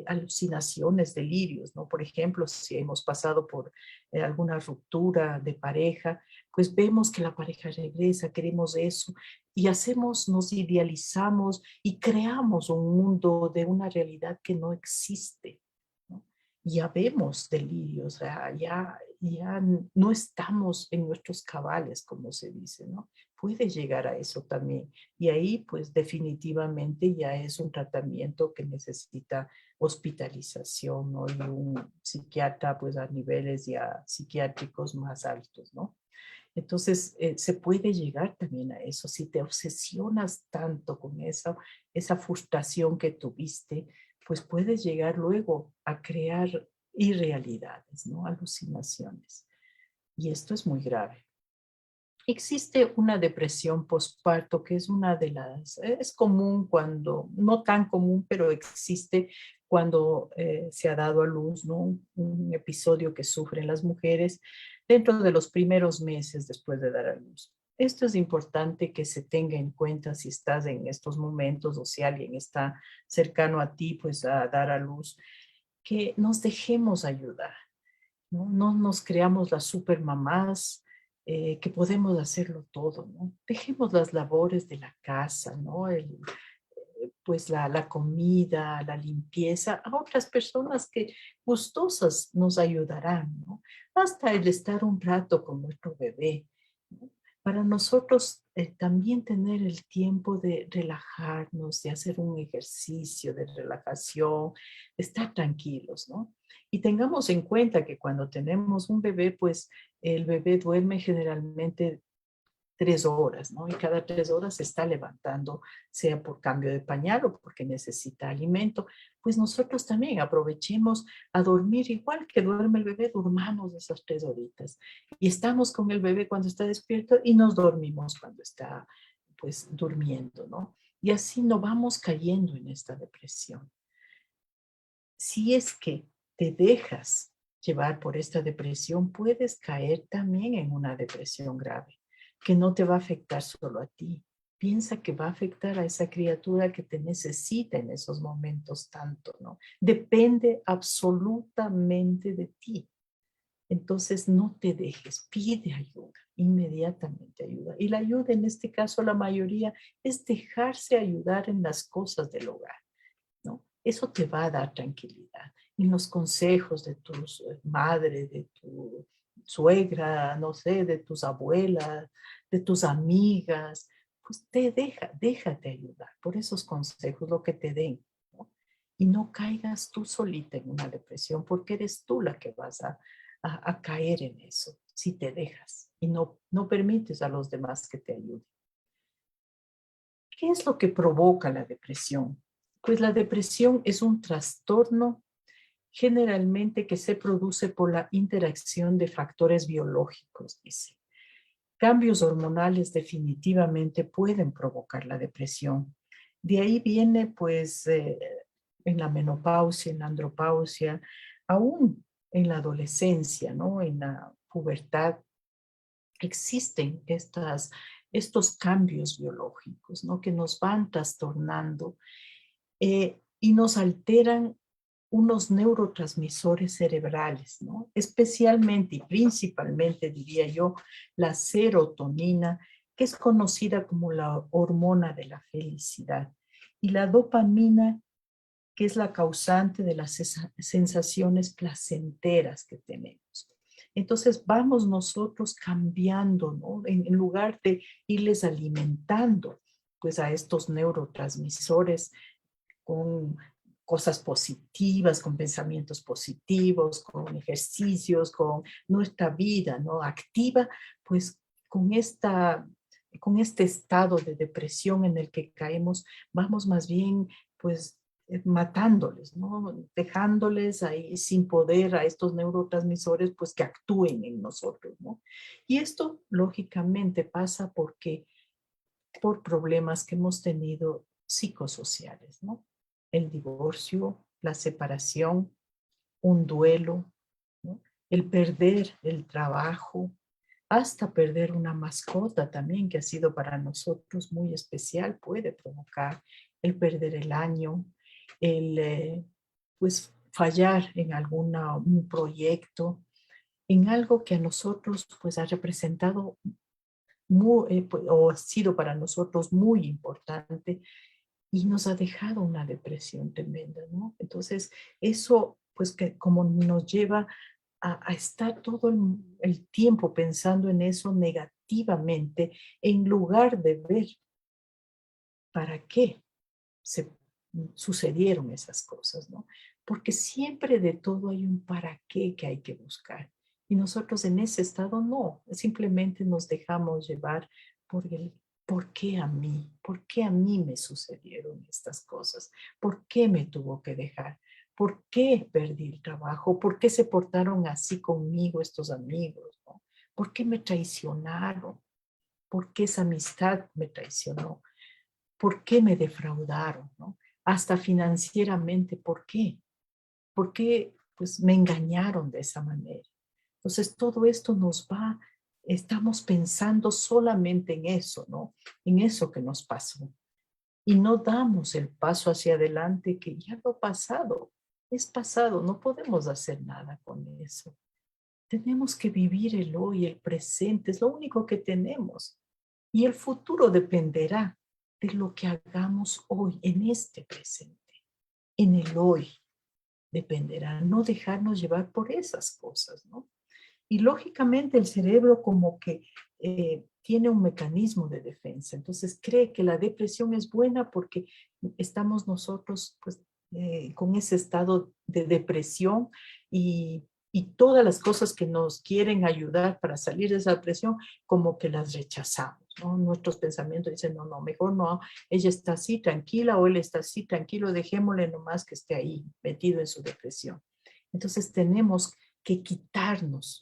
alucinaciones, delirios, ¿no? Por ejemplo, si hemos pasado por alguna ruptura de pareja, pues vemos que la pareja regresa, queremos eso y hacemos, nos idealizamos y creamos un mundo de una realidad que no existe, ¿no? Ya vemos delirios, o sea, ya no estamos en nuestros cabales, como se dice, ¿no? Puede llegar a eso también. Y ahí, pues definitivamente ya es un tratamiento que necesita hospitalización, ¿no? Y un psiquiatra, pues a niveles ya psiquiátricos más altos, ¿no? Entonces, se puede llegar también a eso. Si te obsesionas tanto con esa frustración que tuviste, pues puedes llegar luego a crear irrealidades, ¿no? Alucinaciones. Y esto es muy grave. Existe una depresión postparto que es una de las, es común cuando, no tan común, pero existe cuando se ha dado a luz, ¿no? Un episodio que sufren las mujeres dentro de los primeros meses después de dar a luz. Esto es importante que se tenga en cuenta si estás en estos momentos o si alguien está cercano a ti, pues a dar a luz, que nos dejemos ayudar, ¿no? No nos creamos las supermamás, que podemos hacerlo todo, ¿no? Dejemos las labores de la casa, ¿no? Pues la comida, la limpieza, a otras personas que gustosas nos ayudarán, ¿no? Hasta el estar un rato con nuestro bebé, ¿no? Para nosotros también tener el tiempo de relajarnos, de hacer un ejercicio de relajación, de estar tranquilos, ¿no? Y tengamos en cuenta que cuando tenemos un bebé, pues el bebé duerme generalmente 3 horas, ¿no? Y cada 3 horas se está levantando, sea por cambio de pañal o porque necesita alimento. Pues nosotros también aprovechemos a dormir igual que duerme el bebé, durmamos esas 3 horitas. Y estamos con el bebé cuando está despierto y nos dormimos cuando está, pues, durmiendo, ¿no? Y así no vamos cayendo en esta depresión. Si es que te dejas llevar por esta depresión, puedes caer también en una depresión grave, que no te va a afectar solo a ti. Piensa que va a afectar a esa criatura que te necesita en esos momentos tanto, ¿no? Depende absolutamente de ti. Entonces no te dejes, pide ayuda, inmediatamente ayuda. Y la ayuda en este caso, la mayoría, es dejarse ayudar en las cosas del hogar, ¿no? Eso te va a dar tranquilidad. En los consejos de tu madre, de tu suegra, no sé, de tus abuelas, de tus amigas, pues déjate ayudar por esos consejos, lo que te den, ¿no? Y no caigas tú solita en una depresión, porque eres tú la que vas a caer en eso, si te dejas y no permites a los demás que te ayuden. ¿Qué es lo que provoca la depresión? Pues la depresión es un trastorno generalmente que se produce por la interacción de factores biológicos, dice. Cambios hormonales definitivamente pueden provocar la depresión. De ahí viene, pues, en la menopausia, en la andropausia, aún en la adolescencia, ¿no? En la pubertad, existen estos cambios biológicos, ¿no? Que nos van trastornando y nos alteran unos neurotransmisores cerebrales, ¿no? Especialmente y principalmente, diría yo, la serotonina, que es conocida como la hormona de la felicidad, y la dopamina, que es la causante de las sensaciones placenteras que tenemos. Entonces vamos nosotros cambiando, ¿no? En lugar de irles alimentando, pues a estos neurotransmisores con cosas positivas, con pensamientos positivos, con ejercicios, con nuestra vida, ¿no? Activa, pues con este estado de depresión en el que caemos, vamos más bien, pues, matándoles, ¿no? Dejándoles ahí sin poder a estos neurotransmisores, pues, que actúen en nosotros, ¿no? Y esto, lógicamente, pasa por problemas que hemos tenido psicosociales, ¿no? El divorcio, la separación, un duelo, ¿no? El perder el trabajo, hasta perder una mascota también que ha sido para nosotros muy especial, puede provocar el perder el año, el pues fallar en un proyecto, en algo que a nosotros pues ha representado o ha sido para nosotros muy importante y nos ha dejado una depresión tremenda, ¿no? Entonces, eso, pues, que como nos lleva a estar todo el tiempo pensando en eso negativamente, en lugar de ver para qué se sucedieron esas cosas, ¿no? Porque siempre de todo hay un para qué que hay que buscar. Y nosotros en ese estado no, simplemente nos dejamos llevar por el ¿por qué a mí? ¿Por qué a mí me sucedieron estas cosas? ¿Por qué me tuvo que dejar? ¿Por qué perdí el trabajo? ¿Por qué se portaron así conmigo estos amigos? ¿No? ¿Por qué me traicionaron? ¿Por qué esa amistad me traicionó? ¿Por qué me defraudaron? ¿No? Hasta financieramente, ¿por qué? ¿Por qué pues, me engañaron de esa manera? Entonces, todo esto nos va, estamos pensando solamente en eso, ¿no? En eso que nos pasó. Y no damos el paso hacia adelante que ya lo pasado, es pasado, no podemos hacer nada con eso. Tenemos que vivir el hoy, el presente, es lo único que tenemos. Y el futuro dependerá de lo que hagamos hoy, en este presente, en el hoy dependerá, no dejarnos llevar por esas cosas, ¿no? Y lógicamente el cerebro como que tiene un mecanismo de defensa, entonces cree que la depresión es buena porque estamos nosotros pues con ese estado de depresión y todas las cosas que nos quieren ayudar para salir de esa depresión como que las rechazamos, ¿no? Nuestros pensamientos dicen, no, no, mejor no, ella está así tranquila o él está así tranquilo, dejémosle nomás que esté ahí metido en su depresión. Entonces tenemos que quitarnos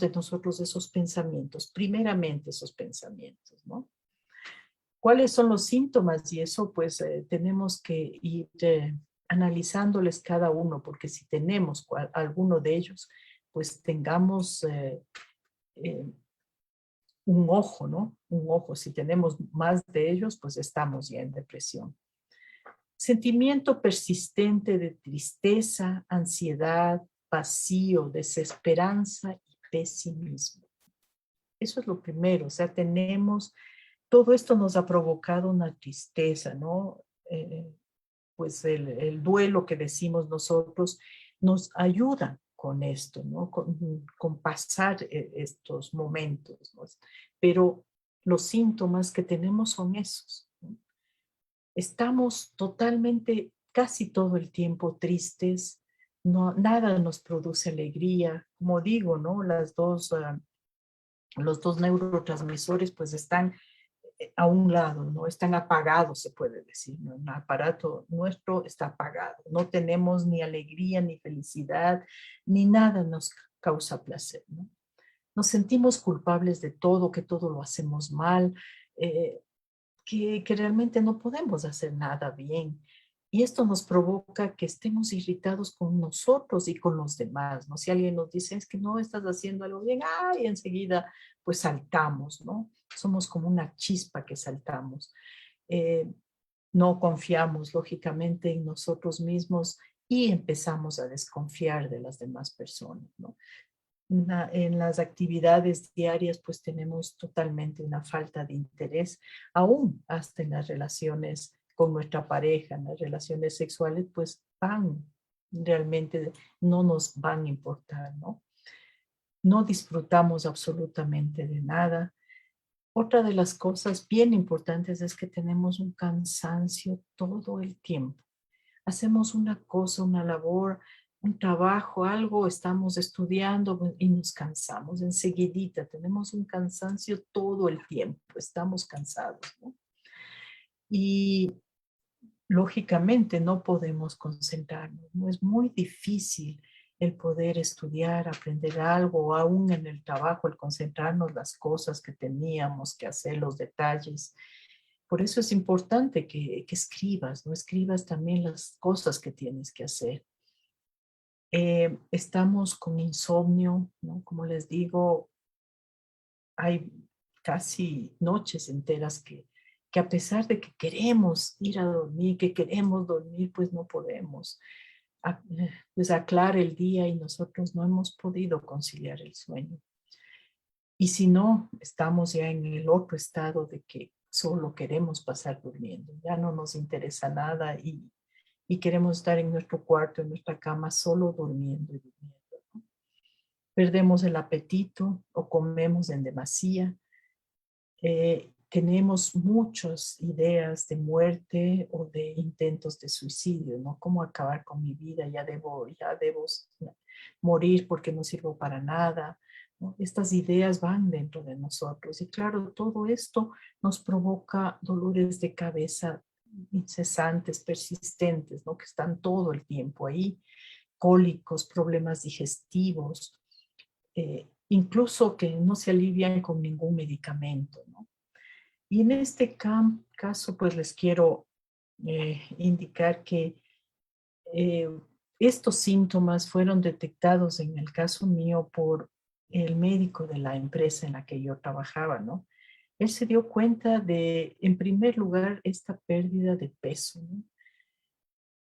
de nosotros esos pensamientos, primeramente esos pensamientos, ¿no? ¿Cuáles son los síntomas? Y eso pues tenemos que ir analizándoles cada uno, porque si tenemos alguno de ellos, pues tengamos eh, un ojo, ¿no? Un ojo. Si tenemos más de ellos, pues estamos ya en depresión. Sentimiento persistente de tristeza, ansiedad, vacío, desesperanza y pesimismo. Eso es lo primero, o sea, tenemos, todo esto nos ha provocado una tristeza, ¿no? Pues el duelo que decimos nosotros nos ayuda con esto, ¿no? Con pasar estos momentos, ¿no? Pero los síntomas que tenemos son esos, ¿no? Estamos totalmente, casi todo el tiempo tristes, no, nada nos produce alegría, como digo, ¿no? Los dos neurotransmisores pues están a un lado, ¿no? Están apagados, se puede decir, ¿no? El aparato nuestro está apagado, no tenemos ni alegría, ni felicidad, ni nada nos causa placer, ¿no? Nos sentimos culpables de todo, que todo lo hacemos mal, eh, que realmente no podemos hacer nada bien. Y esto nos provoca que estemos irritados con nosotros y con los demás, ¿no? Si alguien nos dice, es que no estás haciendo algo bien, ¡ay! Enseguida, pues saltamos, ¿no? Somos como una chispa que saltamos. Eh, no confiamos, lógicamente, en nosotros mismos y empezamos a desconfiar de las demás personas, ¿no? En las actividades diarias, pues tenemos totalmente una falta de interés, aún hasta en las relaciones con nuestra pareja, en las relaciones sexuales, pues realmente no nos van a importar, ¿no? No disfrutamos absolutamente de nada. Otra de las cosas bien importantes es que tenemos un cansancio todo el tiempo. Hacemos una cosa, una labor, un trabajo, algo, estamos estudiando y nos cansamos enseguidita. Tenemos un cansancio todo el tiempo, estamos cansados, ¿no? Y lógicamente no podemos concentrarnos, ¿no? Es muy difícil el poder estudiar, aprender algo, o aún en el trabajo, el concentrarnos las cosas que teníamos que hacer, los detalles. Por eso es importante que escribas, ¿no? Escribas también las cosas que tienes que hacer. Estamos con insomnio, ¿no? Como les digo, hay casi noches enteras que a pesar de que queremos ir a dormir, que queremos dormir, pues no podemos. Pues aclara el día y nosotros no hemos podido conciliar el sueño. Y si no, estamos ya en el otro estado de que solo queremos pasar durmiendo, ya no nos interesa nada y queremos estar en nuestro cuarto, en nuestra cama, solo durmiendo y durmiendo, ¿no? Perdemos el apetito o comemos en demasía. Tenemos muchas ideas de muerte o de intentos de suicidio, ¿no? ¿Cómo acabar con mi vida? Ya debo, morir porque no sirvo para nada, ¿no? Estas ideas van dentro de nosotros y claro, todo esto nos provoca dolores de cabeza incesantes, persistentes, ¿no? Que están todo el tiempo ahí, cólicos, problemas digestivos, incluso que no se alivian con ningún medicamento, ¿no? Y en este caso, pues les quiero indicar que eh, estos síntomas fueron detectados en el caso mío por el médico de la empresa en la que yo trabajaba, ¿no? Él se dio cuenta de, en primer lugar, esta pérdida de peso, ¿no?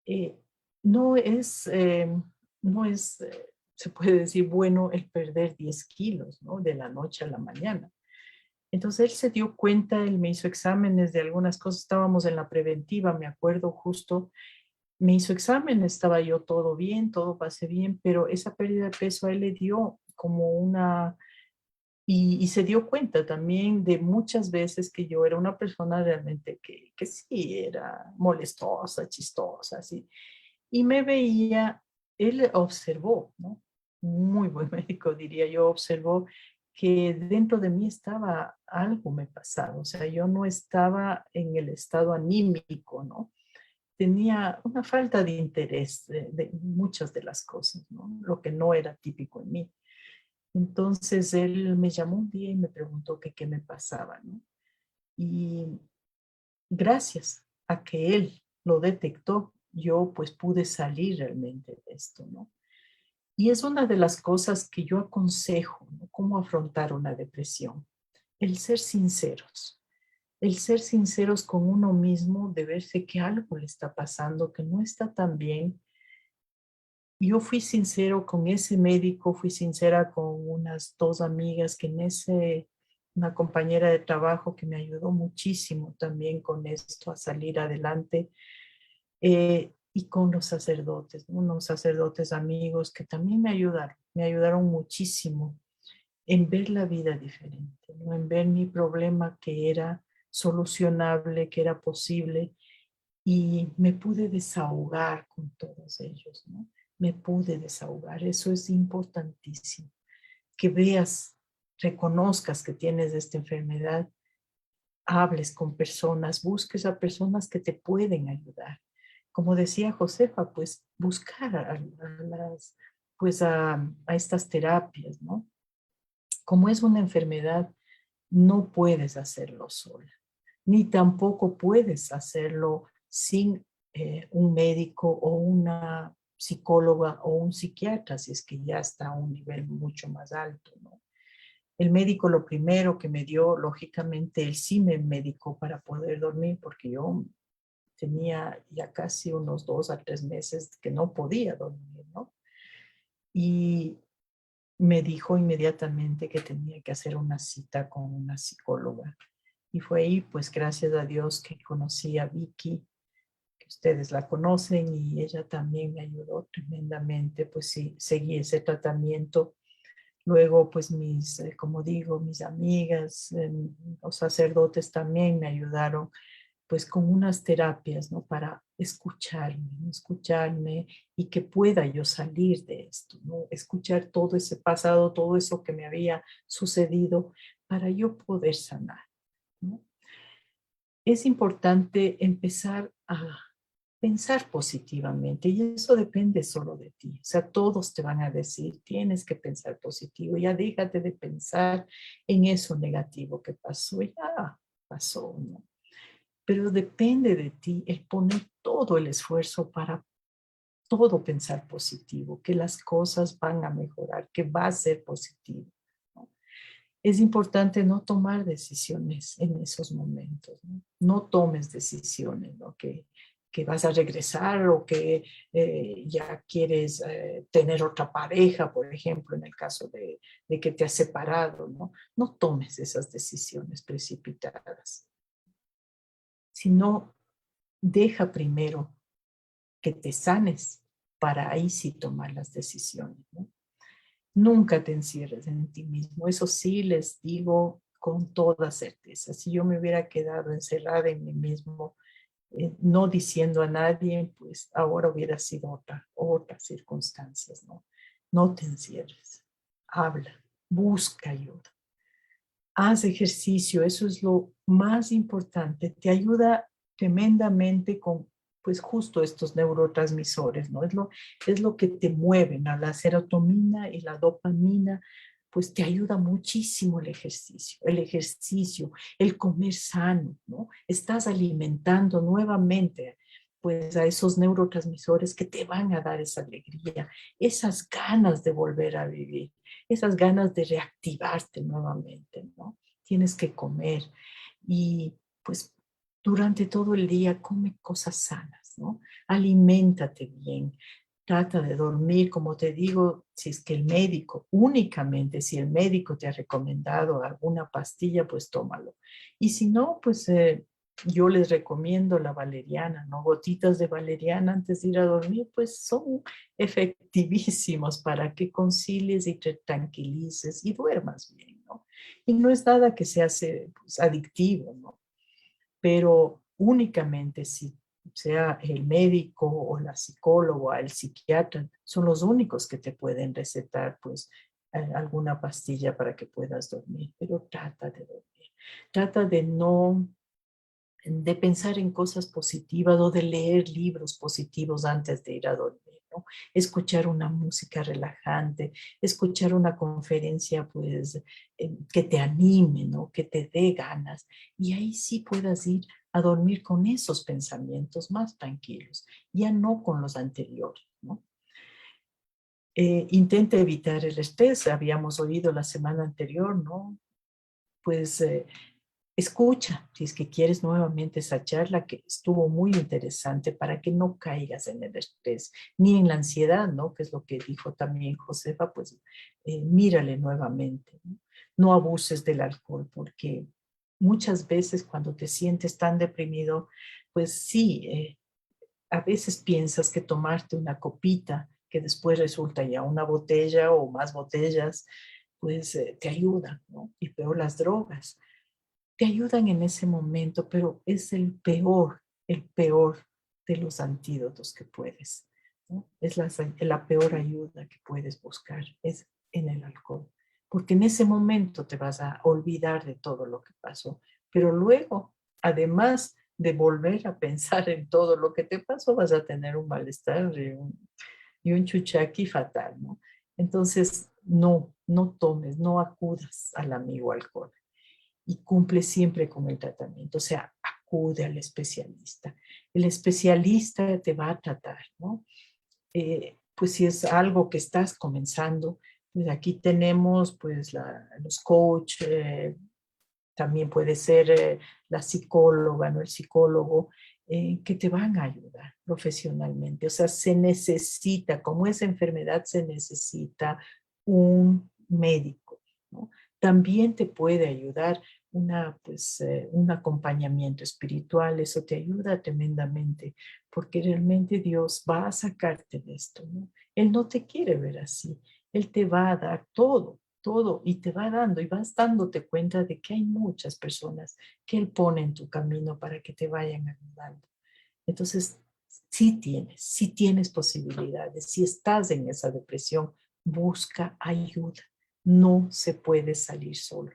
Eh, no es, no es se puede decir, bueno, el perder 10 kilos, ¿no? De la noche a la mañana. Entonces él se dio cuenta, él me hizo exámenes de algunas cosas, estábamos en la preventiva, me acuerdo justo, me hizo exámenes, estaba yo todo bien, todo pasé bien, pero esa pérdida de peso a él le dio como una, y se dio cuenta también de muchas veces que yo era una persona realmente que sí era molestosa, chistosa, así. Y me veía, él observó, ¿no? Muy buen médico, diría yo, observó que dentro de mí estaba algo me pasaba, o sea, yo no estaba en el estado anímico, ¿no? Tenía una falta de interés de muchas de las cosas, ¿no? Lo que no era típico en mí. Entonces él me llamó un día y me preguntó que qué me pasaba, ¿no? Y gracias a que él lo detectó, yo pues pude salir realmente de esto, ¿no? Y es una de las cosas que yo aconsejo, ¿no? Cómo afrontar una depresión. El ser sinceros con uno mismo, de verse que algo le está pasando, que no está tan bien. Yo fui sincero con ese médico, fui sincera con unas dos amigas que una compañera de trabajo que me ayudó muchísimo también con esto a salir adelante, y con los sacerdotes, ¿no? Unos sacerdotes amigos que también me ayudaron muchísimo en ver la vida diferente, ¿no? En ver mi problema que era solucionable, que era posible y me pude desahogar con todos ellos, ¿no? Me pude desahogar, eso es importantísimo, que veas, reconozcas que tienes esta enfermedad, hables con personas, busques a personas que te pueden ayudar. Como decía Josefa, pues buscar pues a estas terapias, ¿no? Como es una enfermedad, no puedes hacerlo sola, ni tampoco puedes hacerlo sin un médico o una psicóloga o un psiquiatra, si es que ya está a un nivel mucho más alto, ¿no? El médico lo primero que me dio, lógicamente, él sí me medicó para poder dormir, porque yo tenía ya casi unos 2 a 3 meses que no podía dormir, ¿no? Y me dijo inmediatamente que tenía que hacer una cita con una psicóloga. Y fue ahí, pues gracias a Dios, que conocí a Vicky, que ustedes la conocen, y ella también me ayudó tremendamente, pues sí, seguí ese tratamiento. Luego, pues como digo, mis amigas, los sacerdotes también me ayudaron, pues con unas terapias, ¿no? Para escucharme, ¿no? Escucharme y que pueda yo salir de esto, ¿no? Escuchar todo ese pasado, todo eso que me había sucedido para yo poder sanar, ¿no? Es importante empezar a pensar positivamente y eso depende solo de ti. O sea, todos te van a decir, tienes que pensar positivo, ya déjate de pensar en eso negativo que pasó, ya pasó, ¿no? Pero depende de ti el poner todo el esfuerzo para todo pensar positivo, que las cosas van a mejorar, que va a ser positivo, ¿no? Es importante no tomar decisiones en esos momentos, ¿no? No tomes decisiones, ¿no? Que vas a regresar o que ya quieres tener otra pareja, por ejemplo, en el caso de que te has separado, ¿no? No tomes esas decisiones precipitadas, sino deja primero que te sanes para ahí sí tomar las decisiones, ¿no? Nunca te encierres en ti mismo. Eso sí les digo con toda certeza. Si yo me hubiera quedado encerrada en mí mismo, no diciendo a nadie, pues ahora hubiera sido otras circunstancias, ¿no? no te encierres, habla, busca ayuda, haz ejercicio, eso es lo más importante, te ayuda tremendamente con pues justo estos neurotransmisores, ¿no? Es lo que te mueven a la serotonina y la dopamina, pues te ayuda muchísimo el ejercicio, el comer sano, ¿no? Estás alimentando nuevamente pues a esos neurotransmisores que te van a dar esa alegría, esas ganas de volver a vivir, esas ganas de reactivarte nuevamente, ¿no? Tienes que comer y pues durante todo el día come cosas sanas, ¿no? Aliméntate bien, trata de dormir, como te digo, si es que el médico, únicamente si el médico te ha recomendado alguna pastilla, pues tómalo. Y si no, pues yo les recomiendo la valeriana, ¿no? Gotitas de valeriana antes de ir a dormir, pues son efectivísimos para que concilies y te tranquilices y duermas bien, ¿no? Y no es nada que se hace pues, adictivo, ¿no? Pero únicamente si sea el médico o la psicóloga o el psiquiatra, son los únicos que te pueden recetar pues alguna pastilla para que puedas dormir, pero trata de dormir, trata de no de pensar en cosas positivas o de leer libros positivos antes de ir a dormir, ¿no? Escuchar una música relajante, escuchar una conferencia, pues, que te anime, ¿no? Que te dé ganas. Y ahí sí puedas ir a dormir con esos pensamientos más tranquilos, ya no con los anteriores, ¿no? Intenta evitar el estrés, habíamos oído la semana anterior, ¿no? Pues escucha, si es que quieres nuevamente esa charla que estuvo muy interesante para que no caigas en el estrés ni en la ansiedad, ¿no? Que es lo que dijo también Josefa, pues mírale nuevamente, ¿no? No abuses del alcohol porque muchas veces cuando te sientes tan deprimido, pues sí, a veces piensas que tomarte una copita que después resulta ya una botella o más botellas, pues te ayuda, ¿no? Y peor las drogas te ayudan en ese momento, pero es el peor de los antídotos que puedes, ¿no? Es la peor ayuda que puedes buscar, es en el alcohol, porque en ese momento te vas a olvidar de todo lo que pasó, pero luego, además de volver a pensar en todo lo que te pasó, vas a tener un malestar y un chuchaqui fatal, ¿no? Entonces, no tomes, no acudas al amigo alcohol y cumple siempre con el tratamiento, o sea, acude al especialista. El especialista te va a tratar, ¿no? Pues si es algo que estás comenzando, pues aquí tenemos pues los coach, también puede ser la psicóloga, ¿no? El psicólogo, que te van a ayudar profesionalmente. O sea, se necesita, como esa enfermedad, se necesita un médico, ¿no? También te puede ayudar un acompañamiento espiritual, eso te ayuda tremendamente, porque realmente Dios va a sacarte de esto, ¿no? Él no te quiere ver así, Él te va a dar todo y te va dando y vas dándote cuenta de que hay muchas personas que Él pone en tu camino para que te vayan ayudando. Entonces, sí tienes posibilidades. Si estás en esa depresión, busca ayuda. No se puede salir solo.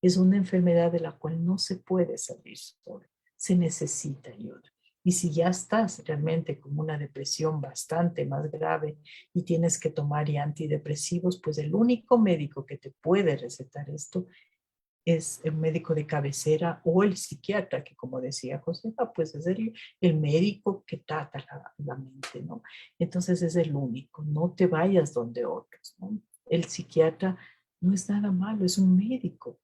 Es una enfermedad de la cual no se puede salir solo. Se necesita ayuda. Y si ya estás realmente con una depresión bastante más grave y tienes que tomar ya antidepresivos, pues el único médico que te puede recetar esto es el médico de cabecera o el psiquiatra, que como decía Josefa, pues es el médico que trata la mente, ¿no? Entonces es el único, no te vayas donde otros, ¿no? El psiquiatra no es nada malo, es un médico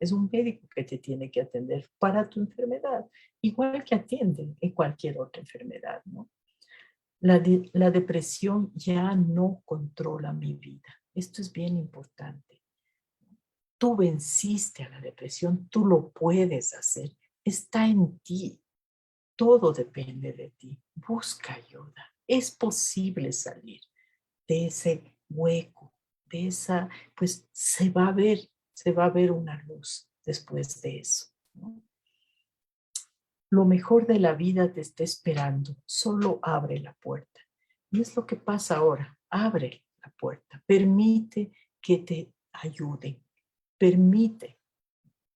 que te tiene que atender para tu enfermedad, igual que atiende en cualquier otra enfermedad, ¿no? La depresión ya no controla mi vida. Esto es bien importante. Tú venciste a la depresión, tú lo puedes hacer, está en ti, todo depende de ti. Busca ayuda, es posible salir de ese hueco, de esa, pues se va a ver una luz después de eso, ¿no? Lo mejor de la vida te está esperando, solo abre la puerta. Y es lo que pasa ahora, abre la puerta, permite que te ayuden, permite,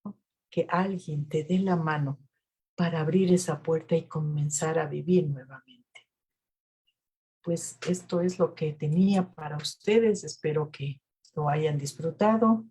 ¿no?, que alguien te dé la mano para abrir esa puerta y comenzar a vivir nuevamente. Pues esto es lo que tenía para ustedes. Espero que lo hayan disfrutado.